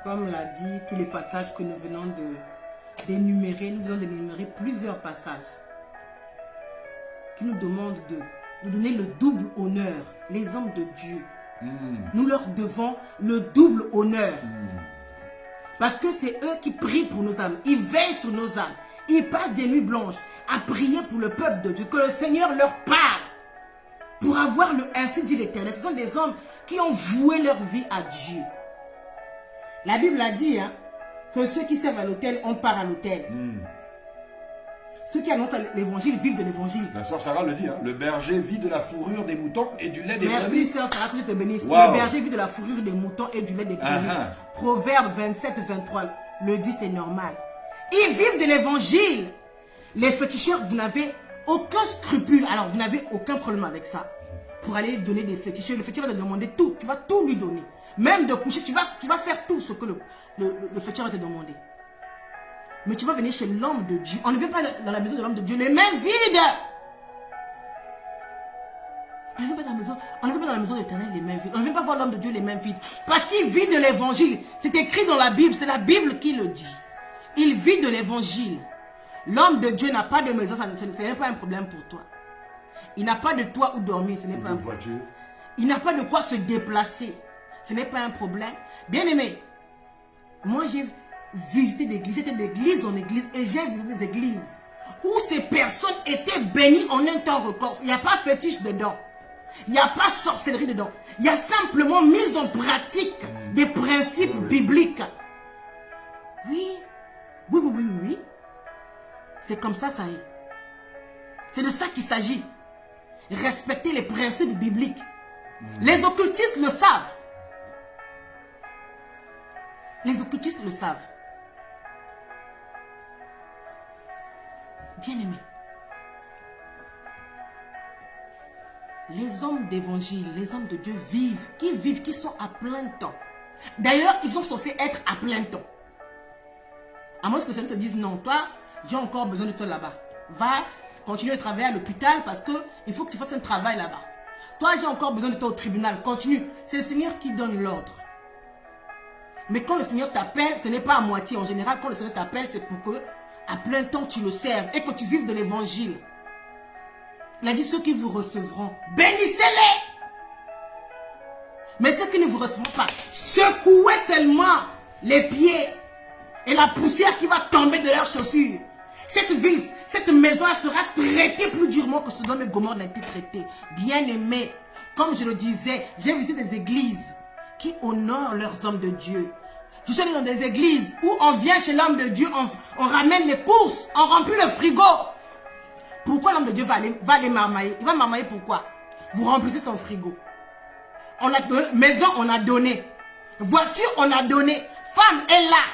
comme l'a dit, tous les passages que nous venons d'énumérer, nous venons d'énumérer plusieurs passages qui nous demandent de nous donner le double honneur, les hommes de Dieu. Nous leur devons le double honneur. Parce que c'est eux qui prient pour nos âmes. Ils veillent sur nos âmes. Ils passent des nuits blanches à prier pour le peuple de Dieu. Que le Seigneur leur parle. Pour avoir ainsi dit l'Éternel. Ce sont des hommes qui ont voué leur vie à Dieu. La Bible a dit que ceux qui servent à l'autel ont part à l'autel. Ceux qui annoncent l'évangile vivent de l'évangile. La sœur Sarah le dit, le berger vit de la fourrure des moutons et du lait des brebis. Merci sœur Sarah, que Dieu te bénisse. Wow. Le berger vit de la fourrure des moutons et du lait des brebis. Proverbe 27-23 le dit, c'est normal. Ils vivent de l'évangile. Les féticheurs, vous n'avez aucun scrupule. Alors, vous n'avez aucun problème avec ça. Pour aller donner des féticheurs, le féticheur va te demander tout. Tu vas tout lui donner. Même de coucher, tu vas faire tout ce que le féticheur va te demander. Mais tu vas venir chez l'homme de Dieu. On ne vient pas dans la maison de l'homme de Dieu les mains vides. On ne vient pas dans la maison de l'Éternel les mains vides. On ne vient pas voir l'homme de Dieu les mains vides. Parce qu'il vit de l'évangile. C'est écrit dans la Bible. C'est la Bible qui le dit. Il vit de l'évangile. L'homme de Dieu n'a pas de maison. Ce n'est pas un problème pour toi. Il n'a pas de toit où dormir. Ce n'est pas un problème. Il n'a pas de quoi se déplacer. Ce n'est pas un problème. Bien aimé, moi j'ai visité des églises. J'étais d'église en église et j'ai visité des églises où ces personnes étaient bénies en un temps record. Il n'y a pas fétiche dedans. Il n'y a pas sorcellerie dedans. Il y a simplement mise en pratique des principes bibliques. Oui. C'est comme ça, ça y est. C'est de ça qu'il s'agit. Respecter les principes bibliques. Les occultistes le savent. Les occultistes le savent. Bien-aimés, les hommes d'évangile, les hommes de Dieu qui sont à plein temps. D'ailleurs, ils sont censés être à plein temps. À moins que certains te disent non, toi, j'ai encore besoin de toi là-bas. Va continuer de travailler à l'hôpital parce qu'il faut que tu fasses un travail là-bas. Toi, j'ai encore besoin de toi au tribunal. Continue. C'est le Seigneur qui donne l'ordre. Mais quand le Seigneur t'appelle, ce n'est pas à moitié. En général, quand le Seigneur t'appelle, c'est pour que à plein temps tu le serves et que tu vives de l'évangile. Il a dit ceux qui vous recevront, bénissez-les. Mais ceux qui ne vous recevront pas, secouez seulement les pieds et la poussière qui va tomber de leurs chaussures. Cette ville, cette maison sera traitée plus durement que Sodome et Gomorrhe n'a été traitée. Bien aimé, comme je le disais, j'ai visité des églises qui honorent leurs hommes de Dieu. Je suis allé dans des églises où on vient chez l'homme de Dieu, on ramène les courses, on remplit le frigo. Pourquoi l'homme de Dieu va aller marmailler? Il va marmailler pourquoi? Vous remplissez son frigo. On a donné, maison, on a donné. Voiture, on a donné. Femme est là.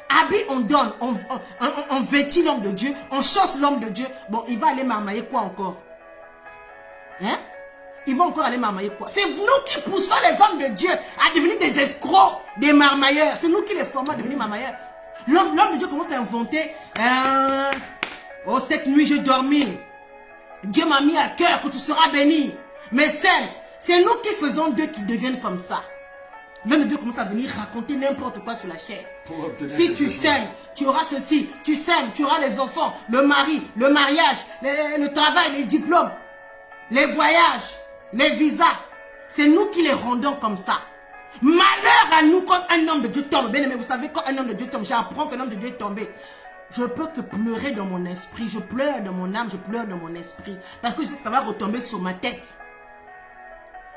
Habit, on donne. On vêtit l'homme de Dieu. On chausse l'homme de Dieu. Bon, il va aller marmailler quoi encore? Hein? Il va encore aller marmailler quoi? C'est nous qui poussons les hommes de Dieu à devenir des escrocs, des marmailleurs. C'est nous qui les formons à devenir marmailleurs. L'homme de Dieu commence à inventer. Oh, cette nuit, j'ai dormi. Dieu m'a mis à cœur que tu seras béni. Mais c'est nous qui faisons d'eux qui deviennent comme ça. L'homme de Dieu commence à venir raconter n'importe quoi sur la chair. Si tu sèmes, tu auras ceci. Tu sèmes, tu auras les enfants, le mari, le mariage, le travail, les diplômes, les voyages, les visas. C'est nous qui les rendons comme ça. Malheur à nous quand un homme de Dieu tombe. Bien aimé, vous savez, quand un homme de Dieu tombe, j'apprends qu'un homme de Dieu est tombé. Je peux que pleurer dans mon esprit. Je pleure dans mon âme, je pleure dans mon esprit. Parce que je sais que ça va retomber sur ma tête.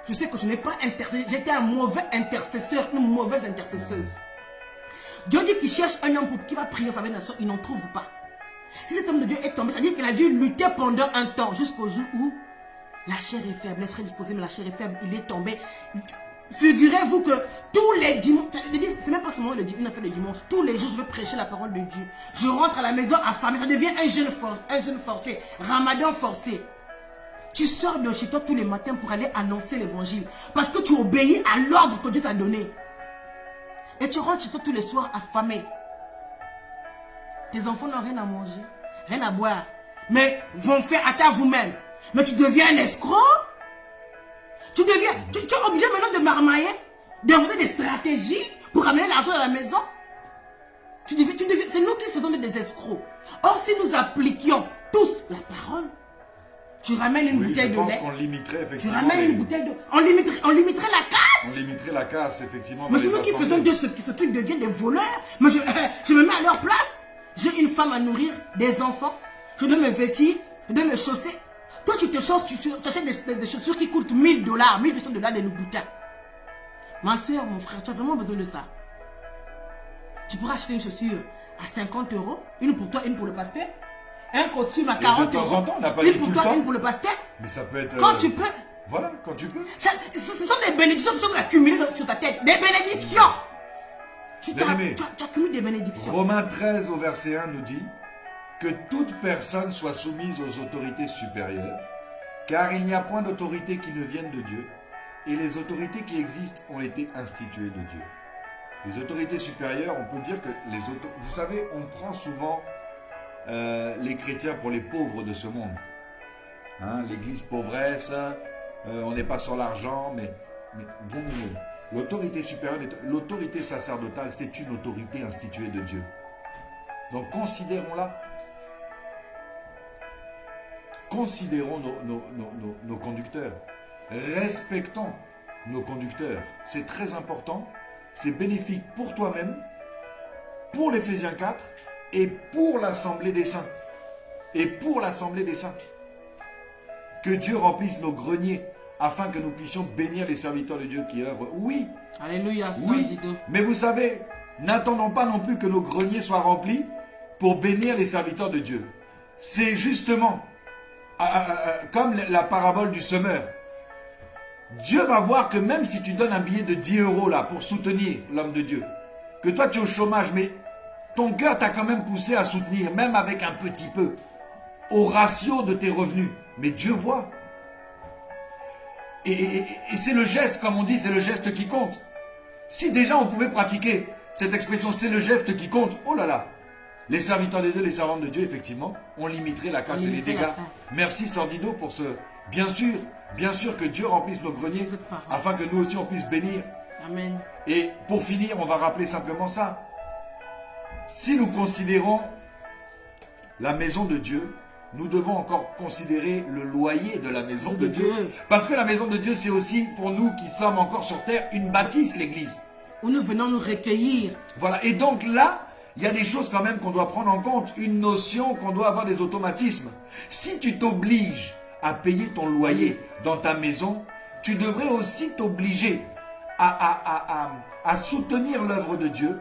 Je sais que je n'ai pas intercédé. J'étais un mauvais intercesseur, une mauvaise intercesseuse. Dieu dit qu'il cherche un homme qui va prier en faveur de la nation. Il n'en trouve pas. Si cet homme de Dieu est tombé, ça veut dire qu'il a dû lutter pendant un temps. Jusqu'au jour où la chair est faible. Elle serait disposée, mais la chair est faible. Il est tombé. Figurez-vous que tous les dimanches, c'est même pas seulement une affaire de dimanche, tous les jours je veux prêcher la parole de Dieu. Je rentre à la maison affamé, ça devient un jeûne forcé, ramadan forcé. Tu sors de chez toi tous les matins pour aller annoncer l'évangile parce que tu obéis à l'ordre que Dieu t'a donné. Et tu rentres chez toi tous les soirs affamé. Tes enfants n'ont rien à manger, rien à boire, mais vont faire à vous-même. Mais tu deviens un escroc. Tu es obligé maintenant de marmailler, d'inventer des stratégies pour ramener l'argent à la maison. C'est nous qui faisons des escrocs. Or, si nous appliquions tous la parole, tu ramènes une bouteille de lait. Je pense qu'on limiterait effectivement. Tu ramènes une bouteille de... On limiterait la casse. On limiterait la casse, effectivement. Mais c'est nous qui faisons de ce qu'ils deviennent des voleurs. Mais je me mets à leur place. J'ai une femme à nourrir, des enfants. Je dois me vêtir, je dois me chausser. Toi, tu te chausses, tu achètes des chaussures qui coûtent $1000, $1200 des Louboutins. Ma soeur, mon frère, tu as vraiment besoin de ça. Tu pourras acheter une chaussure à 50 €, une pour toi, une pour le pasteur. Un costume à 40 €, une pour toi, une pour le pasteur. Mais ça peut être... Quand tu peux. Voilà, quand tu peux. Ce sont des bénédictions que tu dois accumuler sur ta tête. Des bénédictions. Tu accumules des bénédictions. Romains 13 au verset 1 nous dit que toute personne soit soumise aux autorités supérieures, car il n'y a point d'autorité qui ne vienne de Dieu, et les autorités qui existent ont été instituées de Dieu. Les autorités supérieures, on peut dire que les autorités... Vous savez, on prend souvent les chrétiens pour les pauvres de ce monde. Hein, l'église pauvresse, on n'est pas sur l'argent, mais bien aimé. L'autorité supérieure, l'autorité sacerdotale, c'est une autorité instituée de Dieu. Donc considérons-la. Considérons nos conducteurs. Respectons nos conducteurs. C'est très important. C'est bénéfique pour toi-même, pour l'Éphésiens 4 et pour l'Assemblée des saints. Et pour l'Assemblée des saints. Que Dieu remplisse nos greniers afin que nous puissions bénir les serviteurs de Dieu qui œuvrent. Oui. Alléluia. Oui. Mais vous savez, n'attendons pas non plus que nos greniers soient remplis pour bénir les serviteurs de Dieu. c'est justement comme la parabole du semeur. Dieu va voir que même si tu donnes un billet de 10 € là pour soutenir l'homme de Dieu, que toi tu es au chômage, mais ton cœur t'a quand même poussé à soutenir, même avec un petit peu, au ratio de tes revenus. Mais Dieu voit. Et c'est le geste, comme on dit, c'est le geste qui compte. Si déjà on pouvait pratiquer cette expression, c'est le geste qui compte, oh là là, les serviteurs de Dieu, les servantes de Dieu, effectivement, on limiterait la casse et les dégâts. Merci Sordido pour ce... Bien sûr que Dieu remplisse nos greniers, afin que nous aussi on puisse bénir. Amen. Et pour finir, on va rappeler simplement ça. Si nous considérons la maison de Dieu, nous devons encore considérer le loyer de la maison de Dieu. Parce que la maison de Dieu, c'est aussi pour nous qui sommes encore sur terre une bâtisse, l'église. Où nous venons nous recueillir. Voilà, et donc là, il y a des choses quand même qu'on doit prendre en compte, une notion qu'on doit avoir des automatismes. Si tu t'obliges à payer ton loyer dans ta maison, tu devrais aussi t'obliger à soutenir l'œuvre de Dieu,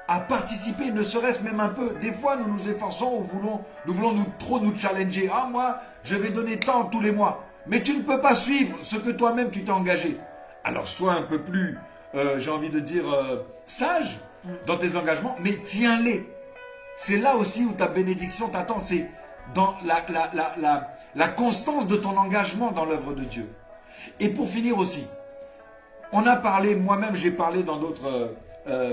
à participer, ne serait-ce même un peu. Des fois, nous nous efforçons, nous voulons trop nous challenger. Ah, moi, je vais donner tant tous les mois. Mais tu ne peux pas suivre ce que toi-même tu t'es engagé. Alors, sois un peu plus, j'ai envie de dire, sage dans tes engagements, mais tiens-les. C'est là aussi où ta bénédiction t'attend. C'est dans la constance de ton engagement dans l'œuvre de Dieu. Et pour finir aussi, on a parlé, moi-même j'ai parlé dans d'autres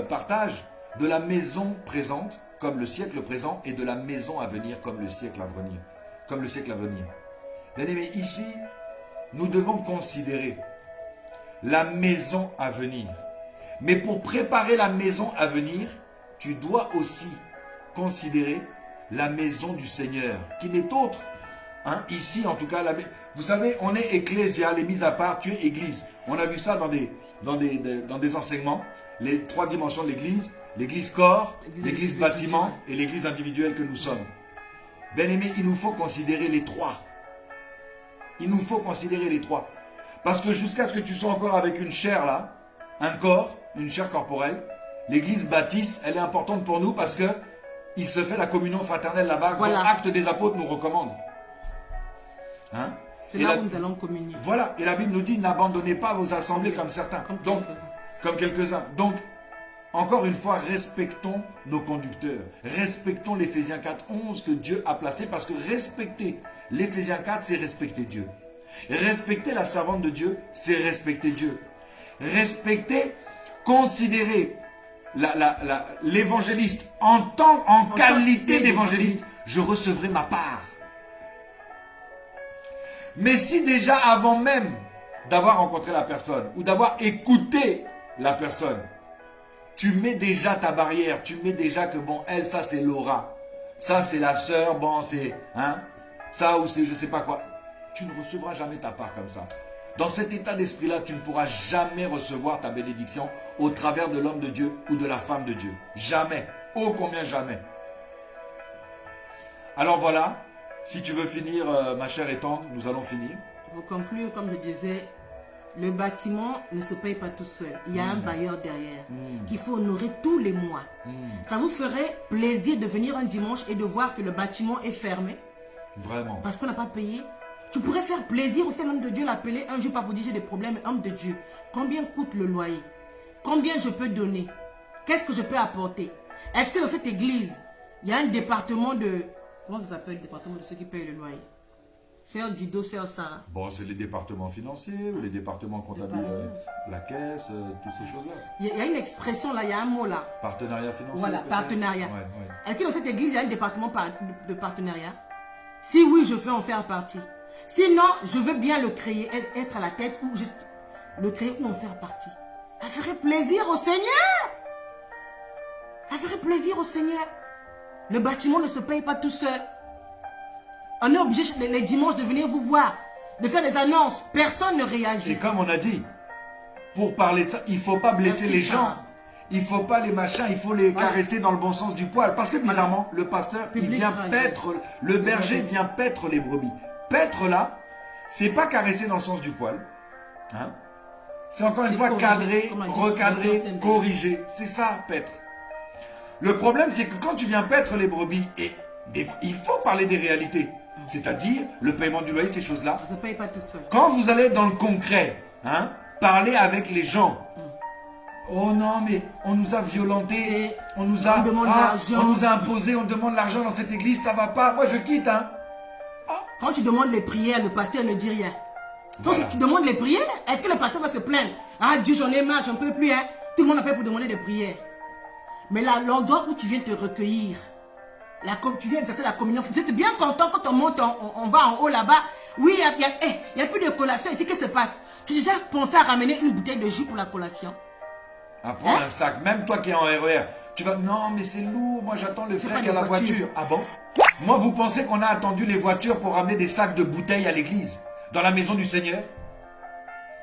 partages, de la maison présente comme le siècle présent et de la maison à venir comme le siècle à venir. Comme le siècle à venir. Bien aimé, ici, nous devons considérer la maison à venir. Mais pour préparer la maison à venir, tu dois aussi considérer la maison du Seigneur, qui n'est autre. Hein, ici, en tout cas, vous savez, on est ecclésia, les mises à part, tu es église. On a vu ça dans des enseignements, les 3 dimensions de l'église, l'église corps, l'église bâtiment et l'église individuelle que nous sommes. Bien aimé, il nous faut considérer les 3. Il nous faut considérer les 3. Parce que jusqu'à ce que tu sois encore avec une chair là, un corps, une chair corporelle, l'église bâtisse, elle est importante pour nous parce que il se fait la communion fraternelle là-bas, voilà. Dont Actes des Apôtres nous recommande. Hein? C'est là où nous allons communier. Voilà, et la Bible nous dit, n'abandonnez pas vos assemblées comme certains. Comme quelques-uns. Donc, encore une fois, respectons nos conducteurs. Respectons l'Éphésiens 4:11 que Dieu a placé, parce que respecter l'Éphésiens 4, c'est respecter Dieu. Respecter la servante de Dieu, c'est respecter Dieu. Respecter, considérer l'évangéliste en qualité d'évangéliste, je recevrai ma part. Mais si déjà avant même d'avoir rencontré la personne ou d'avoir écouté la personne, tu mets déjà ta barrière, tu mets déjà que bon, elle, ça c'est Laura, ça c'est la sœur, bon c'est, hein, ça ou c'est je sais pas quoi, tu ne recevras jamais ta part comme ça. Dans cet état d'esprit-là, tu ne pourras jamais recevoir ta bénédiction au travers de l'homme de Dieu ou de la femme de Dieu. Jamais. Ô combien jamais. Alors voilà, si tu veux finir, ma chère et tendre, nous allons finir. Pour conclure, comme je disais, le bâtiment ne se paye pas tout seul. Il y a un bailleur derrière qu'il faut honorer tous les mois. Ça vous ferait plaisir de venir un dimanche et de voir que le bâtiment est fermé? Vraiment. Parce qu'on n'a pas payé. Tu pourrais faire plaisir aussi à l'homme de Dieu, l'appeler un jour, pas pour dire j'ai des problèmes, homme de Dieu. Combien coûte le loyer? Combien je peux donner? Qu'est-ce que je peux apporter? Est-ce que dans cette église, il y a un département de... Comment ça s'appelle le département de ceux qui payent le loyer? Faire du dos, faire ça. Bon, c'est les départements financiers ou les départements comptables, la caisse, toutes ces choses-là. Il y a une expression là, il y a un mot là. Partenariat financier. Voilà, partenariat. Ouais, ouais. Est-ce que dans cette église, il y a un département de partenariat? Si oui, je veux en faire partie. Sinon, je veux bien le créer, être à la tête ou juste le créer ou en faire partie. Ça ferait plaisir au Seigneur. Ça ferait plaisir au Seigneur. Le bâtiment ne se paye pas tout seul. On est obligé les dimanches de venir vous voir, de faire des annonces. Personne ne réagit. C'est comme on a dit. Pour parler de ça, il ne faut pas blesser les gens. Il ne faut pas les machins, il faut les caresser dans le bon sens du poil. Parce que bizarrement, le pasteur, il vient paître, le berger vient paître les brebis. Paître là, c'est pas caresser dans le sens du poil. Hein? C'est encore une fois cadrer, recadrer, corriger. C'est ça, paître. Le problème, c'est que quand tu viens paître les brebis, et Il faut parler des réalités. C'est-à-dire le paiement du loyer, ces choses-là. On ne paye pas tout seul. Quand vous allez dans le concret, hein, parler avec les gens. Oh non, mais on nous a violentés, on nous a imposé, on demande l'argent dans cette église, ça va pas. Moi, je quitte, hein. Quand tu demandes les prières, le pasteur ne dit rien. Donc, si tu demandes les prières, est-ce que le pasteur va se plaindre? Ah, Dieu, j'en ai marre, j'en peux plus, hein. Tout le monde appelle pour demander des prières. Mais là, l'endroit où tu viens te recueillir, tu viens exercer la communion, vous êtes bien content quand on monte, on va en haut là-bas. Oui, il y a plus de collation ici, qu'est-ce qui se passe? Tu as déjà pensé à ramener une bouteille de jus pour la collation? À prendre un sac, même toi qui es en RER, tu vas, non mais c'est lourd, moi j'attends le frère qui a la voiture. Ah bon? Moi vous pensez qu'on a attendu les voitures pour ramener des sacs de bouteilles à l'église, dans la maison du Seigneur?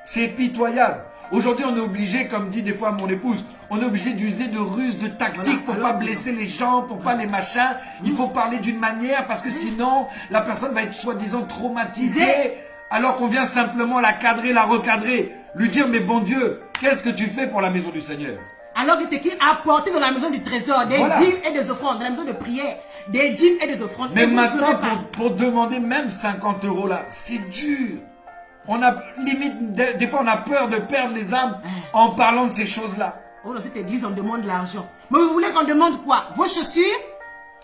C'est pitoyable. Aujourd'hui on est obligé, comme dit des fois mon épouse, on est obligé d'user de ruses, de tactiques pour pas blesser les gens, pour pas les machins. Il faut parler d'une manière parce que sinon la personne va être soi-disant traumatisée, alors qu'on vient simplement la cadrer, la recadrer, lui dire mais bon Dieu, qu'est-ce que tu fais pour la maison du Seigneur? Alors que tu es qui apporté dans la maison du trésor des dîmes et des offrandes, dans la maison de prière, des dîmes et des offrandes. Mais maintenant, pour demander même 50 € là, c'est dur. On a limite, des fois on a peur de perdre les âmes en parlant de ces choses-là. Oh, dans cette église, on demande l'argent. Mais vous voulez qu'on demande quoi? Vos chaussures,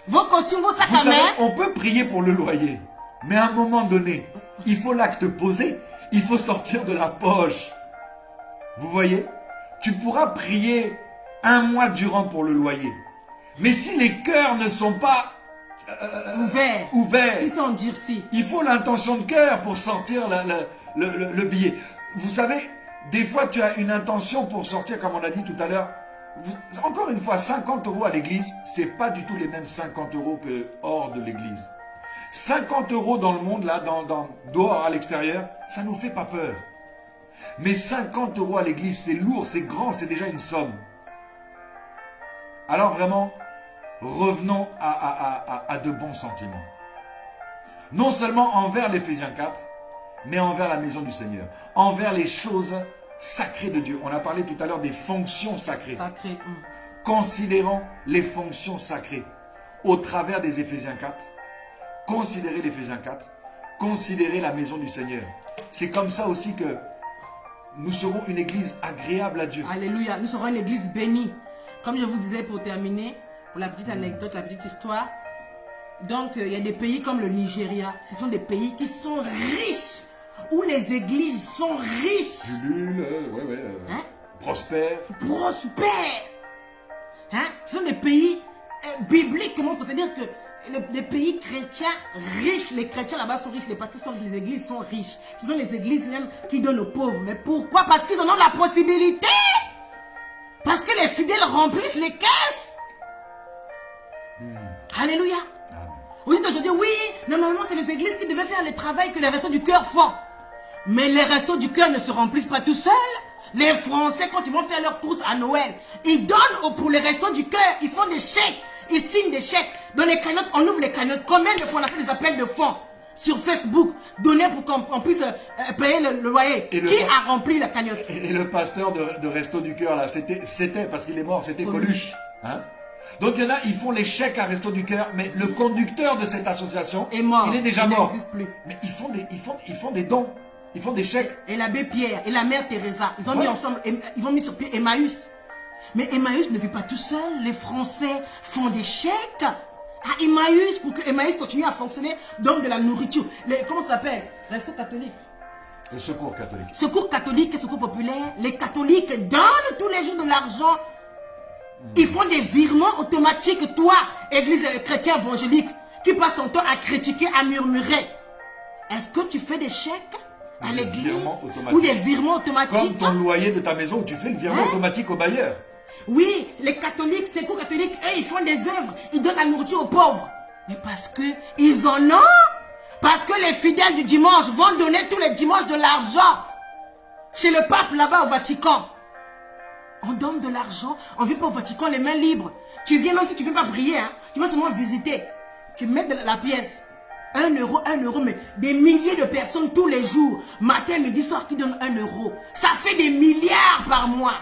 vos costumes, vos sacs à main? On peut prier pour le loyer, mais à un moment donné, il faut l'acte posé, il faut sortir de la poche. Vous voyez? Tu pourras prier un mois durant pour le loyer. Mais si les cœurs ne sont pas ouverts, s'ils sont endurcis, il faut l'intention de cœur pour sortir le billet. Vous savez, des fois tu as une intention pour sortir, comme on a dit tout à l'heure. Encore une fois, 50 € à l'église, c'est pas du tout les mêmes 50 € que hors de l'église. 50 € dans le monde, là, dehors à l'extérieur, ça nous fait pas peur. Mais 50 € à l'église, c'est lourd, c'est grand, c'est déjà une somme. Alors vraiment, revenons à de bons sentiments. Non seulement envers l'Éphésiens 4, mais envers la maison du Seigneur. Envers les choses sacrées de Dieu. On a parlé tout à l'heure des fonctions sacrées. Considérons les fonctions sacrées au travers des Éphésiens 4. Considérez l'Éphésiens 4. Considérez la maison du Seigneur. C'est comme ça aussi que nous serons une église agréable à Dieu. Alléluia. Nous serons une église bénie. Comme je vous disais pour terminer, pour la petite anecdote, la petite histoire. Donc, il y a des pays comme le Nigeria. Ce sont des pays qui sont riches. Où les églises sont riches. Prospères. Hein? Ce sont des pays bibliques. Comment on peut dire que les pays chrétiens riches, les chrétiens là-bas sont riches, les pasteurs sont riches, les églises sont riches. Ce sont les églises même qui donnent aux pauvres. Mais pourquoi? Parce qu'ils en ont la possibilité. Parce que les fidèles remplissent les caisses. Alléluia. Vous dites aujourd'hui, oui, normalement c'est les églises qui devaient faire le travail que les restos du cœur font. Mais les restos du cœur ne se remplissent pas tout seuls. Les Français, quand ils vont faire leurs courses à Noël, ils donnent pour les restos du cœur, ils font des chèques, ils signent des chèques. Dans les cagnottes, on ouvre les cagnottes. Combien de fois on a fait des appels de fonds sur Facebook, donner pour qu'on puisse payer le loyer? Qui a rempli la cagnotte? Et le pasteur de Resto du Cœur, là, c'était parce qu'il est mort, c'était Coluche. Hein? Donc il y en a, ils font les chèques à Resto du Cœur, mais le conducteur de cette association est mort. Il est déjà mort. Il n'existe plus. Mais ils font des dons, ils font des chèques. Et l'abbé Pierre et la mère Teresa, ils ont mis ensemble, ils ont mis sur pied Emmaüs. Mais Emmaüs ne vit pas tout seul. Les Français font des chèques à Emmaüs pour que Emmaüs continue à fonctionner, donc de la nourriture. Comment ça s'appelle? Resto catholique. Le secours catholique. Secours catholique et secours populaire. Les catholiques donnent tous les jours de l'argent. Ils font des virements automatiques. Toi, église chrétienne évangélique, qui passe ton temps à critiquer, à murmurer. Est-ce que tu fais des chèques à l'église? Ou des virements automatiques? Comme ton loyer de ta maison où tu fais le virement automatique au bailleur. Oui, les catholiques, secours catholiques, eux, ils font des œuvres. Ils donnent la nourriture aux pauvres. Mais parce que ils en ont. Parce que les fidèles du dimanche vont donner tous les dimanches de l'argent. Chez le pape là-bas au Vatican. On donne de l'argent, on vient pas au Vatican les mains libres. Tu viens même si tu ne viens pas prier, hein, tu vas seulement visiter. Tu mets de la pièce. 1 €, mais des milliers de personnes tous les jours. Matin, midi, soir qui donnent 1 €. Ça fait des milliards par mois.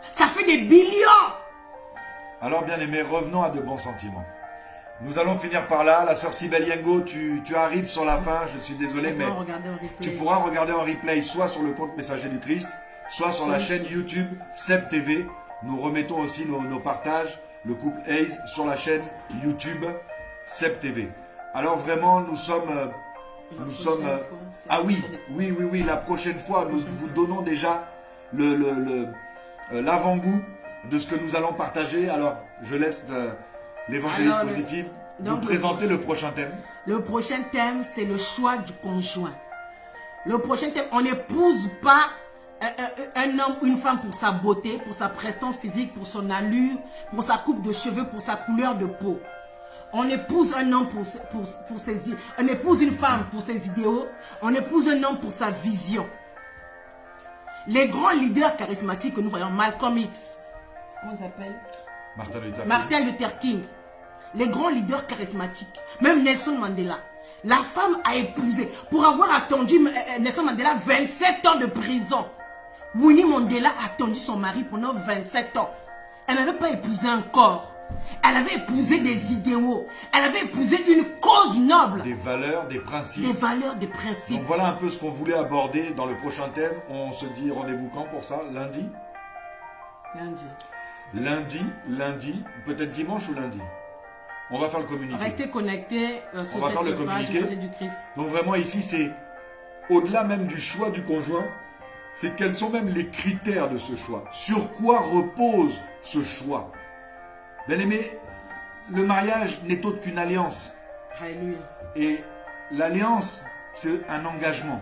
Ça fait des billions. Alors bien aimés, revenons à de bons sentiments. Nous allons finir par là. La sœur Cybèle Yengo, tu arrives sur la fin. Je suis désolé, mais tu pourras regarder en replay soit sur le compte Messager du Christ, soit sur la chaîne YouTube Seb TV. Nous remettons aussi nos partages, le couple Hayes, sur la chaîne YouTube Seb TV. Alors vraiment, nous sommes... ah oui, la prochaine fois, nous vous donnons déjà l'avant-goût de ce que nous allons partager. Alors, je laisse l'évangéliste positif nous présenter le prochain thème. Le prochain thème, c'est le choix du conjoint. Le prochain thème, on n'épouse pas un homme ou une femme pour sa beauté, pour sa prestance physique, pour son allure, pour sa coupe de cheveux, pour sa couleur de peau. On épouse un homme pour ses idées. On épouse une femme pour ses idéaux. On épouse un homme pour sa vision. Les grands leaders charismatiques que nous voyons, Malcolm X, comment il s'appelle? Martin Luther King. Les grands leaders charismatiques. Même Nelson Mandela. La femme a épousé. Pour avoir attendu Nelson Mandela 27 ans de prison. Winnie Mandela a attendu son mari pendant 27 ans. Elle n'avait pas épousé un corps. Elle avait épousé des idéaux. Elle avait épousé une cause noble. Des valeurs, des principes. Des valeurs, des principes. Donc voilà un peu ce qu'on voulait aborder dans le prochain thème. On se dit rendez-vous quand pour ça? Lundi? Lundi, peut-être dimanche ou lundi? On va faire le communiqué. Restez connectés on va faire le communiqué. Du Christ. Donc vraiment ici, c'est au-delà même du choix du conjoint, c'est quels sont même les critères de ce choix. Sur quoi repose ce choix? Bien aimé, le mariage n'est autre qu'une alliance. Alléluia. Et l'alliance, c'est un engagement.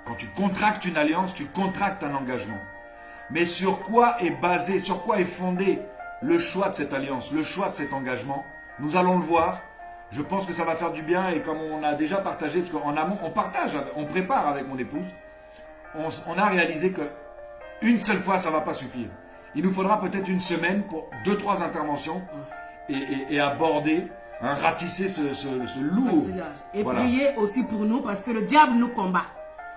Quand tu contractes une alliance, tu contractes un engagement. Mais sur quoi est basé, sur quoi est fondé le choix de cette alliance, le choix de cet engagement? Nous allons le voir. Je pense que ça va faire du bien. Et comme on a déjà partagé, parce qu'en amont, on partage, on prépare avec mon épouse, on a réalisé que une seule fois, ça ne va pas suffire. Il nous faudra peut-être une semaine pour 2-3 interventions et aborder, ratisser ce lourd. Et voilà. Prier aussi pour nous parce que le diable nous combat.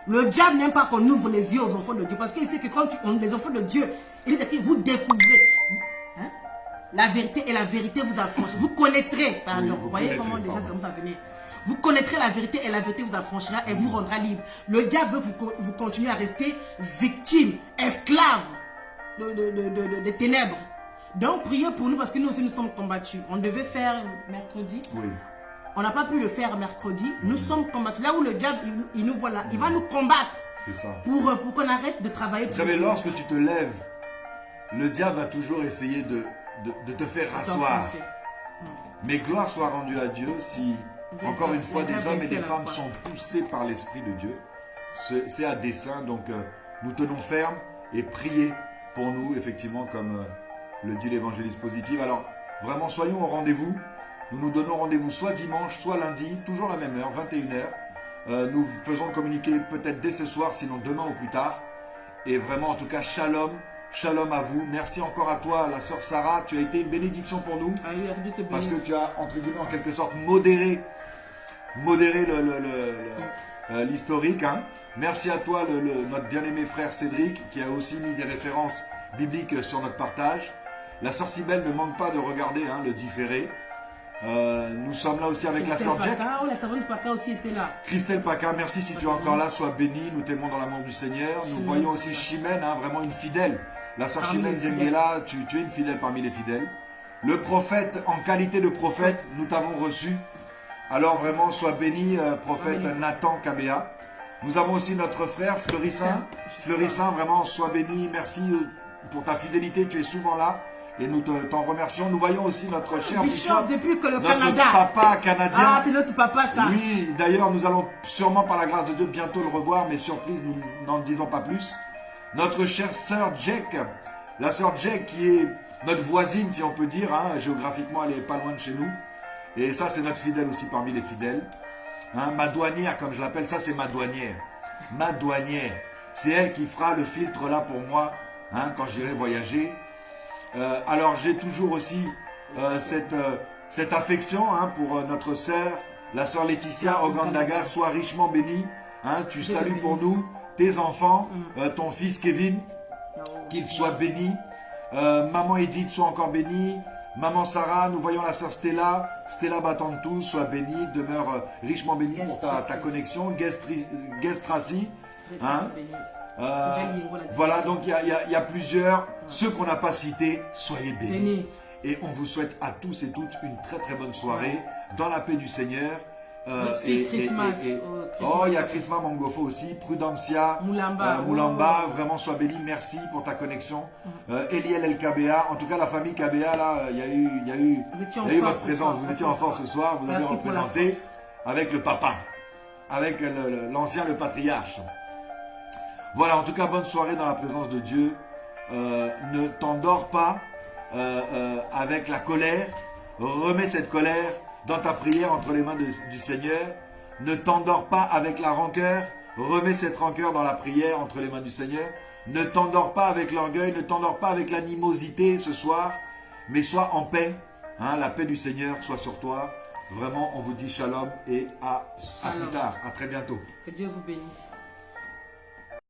Le diable n'aime pas qu'on ouvre les yeux aux enfants de Dieu parce qu'il sait que quand les enfants de Dieu, il dit que vous découvrez la vérité et la vérité vous affranchira. Vous connaîtrez, pardon, oui, vous voyez comment déjà ça commence à venir. Vous connaîtrez la vérité et la vérité vous affranchira et vous rendra libre. Le diable veut vous continuer à rester victime, esclave des ténèbres. Donc priez pour nous parce que nous aussi nous sommes combattus. On devait faire mercredi. Oui. On n'a pas pu le faire mercredi. Nous sommes combattus. Là où le diable, il nous voit là, il va nous combattre. C'est ça. Pour qu'on arrête de travailler. Vous savez, lorsque tu te lèves, le diable va toujours essayer de te faire rasseoir. Mais gloire soit rendue à Dieu si, encore une fois, des hommes et des femmes sont poussés par l'Esprit de Dieu. C'est à dessein. Donc, nous tenons ferme et priez pour nous, effectivement, comme le dit l'évangéliste positif. Alors, vraiment, soyons au rendez-vous. Nous nous donnons rendez-vous soit dimanche, soit lundi, toujours la même heure, 21h. Nous faisons communiquer peut-être dès ce soir, sinon demain ou plus tard. Et vraiment, en tout cas, shalom. Shalom à vous. Merci encore à toi, la sœur Sarah. Tu as été une bénédiction pour nous. Parce que tu as, entre guillemets, en quelque sorte, modéré l'historique. Merci à toi, notre bien-aimé frère Cédric, qui a aussi mis des références bibliques sur notre partage. La sœur Cybèle ne manque pas de regarder le différé. Nous sommes là aussi avec la sœur Jack. La servante Paca aussi était là. Christelle Paca, merci si tu es encore là, sois bénie. Nous t'aimons dans l'amour du Seigneur. Nous voyons aussi Chimène, vraiment une fidèle. La sœur Chimène Zengela, tu es une fidèle parmi les fidèles. Le prophète, en qualité de prophète, nous t'avons reçu. Alors vraiment, sois béni, prophète Nathan Kabea. Nous avons aussi notre frère Fleurissin. Fleurissin, vraiment, sois béni. Merci pour ta fidélité, tu es souvent là. Et nous t'en remercions. Nous voyons aussi notre cher Bishop, depuis que notre Canada. Papa canadien. Ah, c'est notre papa, ça. Oui, d'ailleurs, nous allons sûrement, par la grâce de Dieu, bientôt le revoir. Mais surprise, nous n'en disons pas plus. Notre chère sœur Jack, la sœur Jack qui est notre voisine, si on peut dire. Géographiquement, elle n'est pas loin de chez nous. Et ça, c'est notre fidèle aussi parmi les fidèles. Ma douanière, comme je l'appelle, ça, c'est ma douanière. Ma douanière. C'est elle qui fera le filtre là pour moi quand j'irai voyager. Alors j'ai toujours aussi cette affection pour notre sœur, la sœur Laetitia Ogandaga. Sois richement bénie. Tu salues pour nous tes enfants, ton fils Kevin, qu'il soit béni. Maman Edith soit encore bénie. Maman Sarah, nous voyons la sœur Stella. Stella Batantou, sois bénie, demeure richement bénie pour ta connexion. Guest Tracy. Hein? Voilà, donc il y a plusieurs. Ceux qu'on n'a pas cités, soyez bénis. Et on vous souhaite à tous et toutes une très très bonne soirée dans la paix du Seigneur. Oh, il y a Chrisma Mangofo aussi, Prudencia, Moulamba, vraiment sois béni, merci pour ta connexion. Eliel El KBA, en tout cas la famille KBA, là, il y a eu votre présence, vous étiez en force ce soir, vous avez représenté avec le papa, avec l'ancien, le patriarche. Voilà, en tout cas, bonne soirée dans la présence de Dieu. Ne t'endors pas avec la colère, remets cette colère dans ta prière entre les mains du Seigneur. Ne t'endors pas avec la rancœur, remets cette rancœur dans la prière entre les mains du Seigneur. Ne t'endors pas avec l'orgueil, ne t'endors pas avec l'animosité ce soir, mais sois en paix. Hein, la paix du Seigneur soit sur toi. Vraiment, on vous dit shalom et à plus tard, à très bientôt. Que Dieu vous bénisse.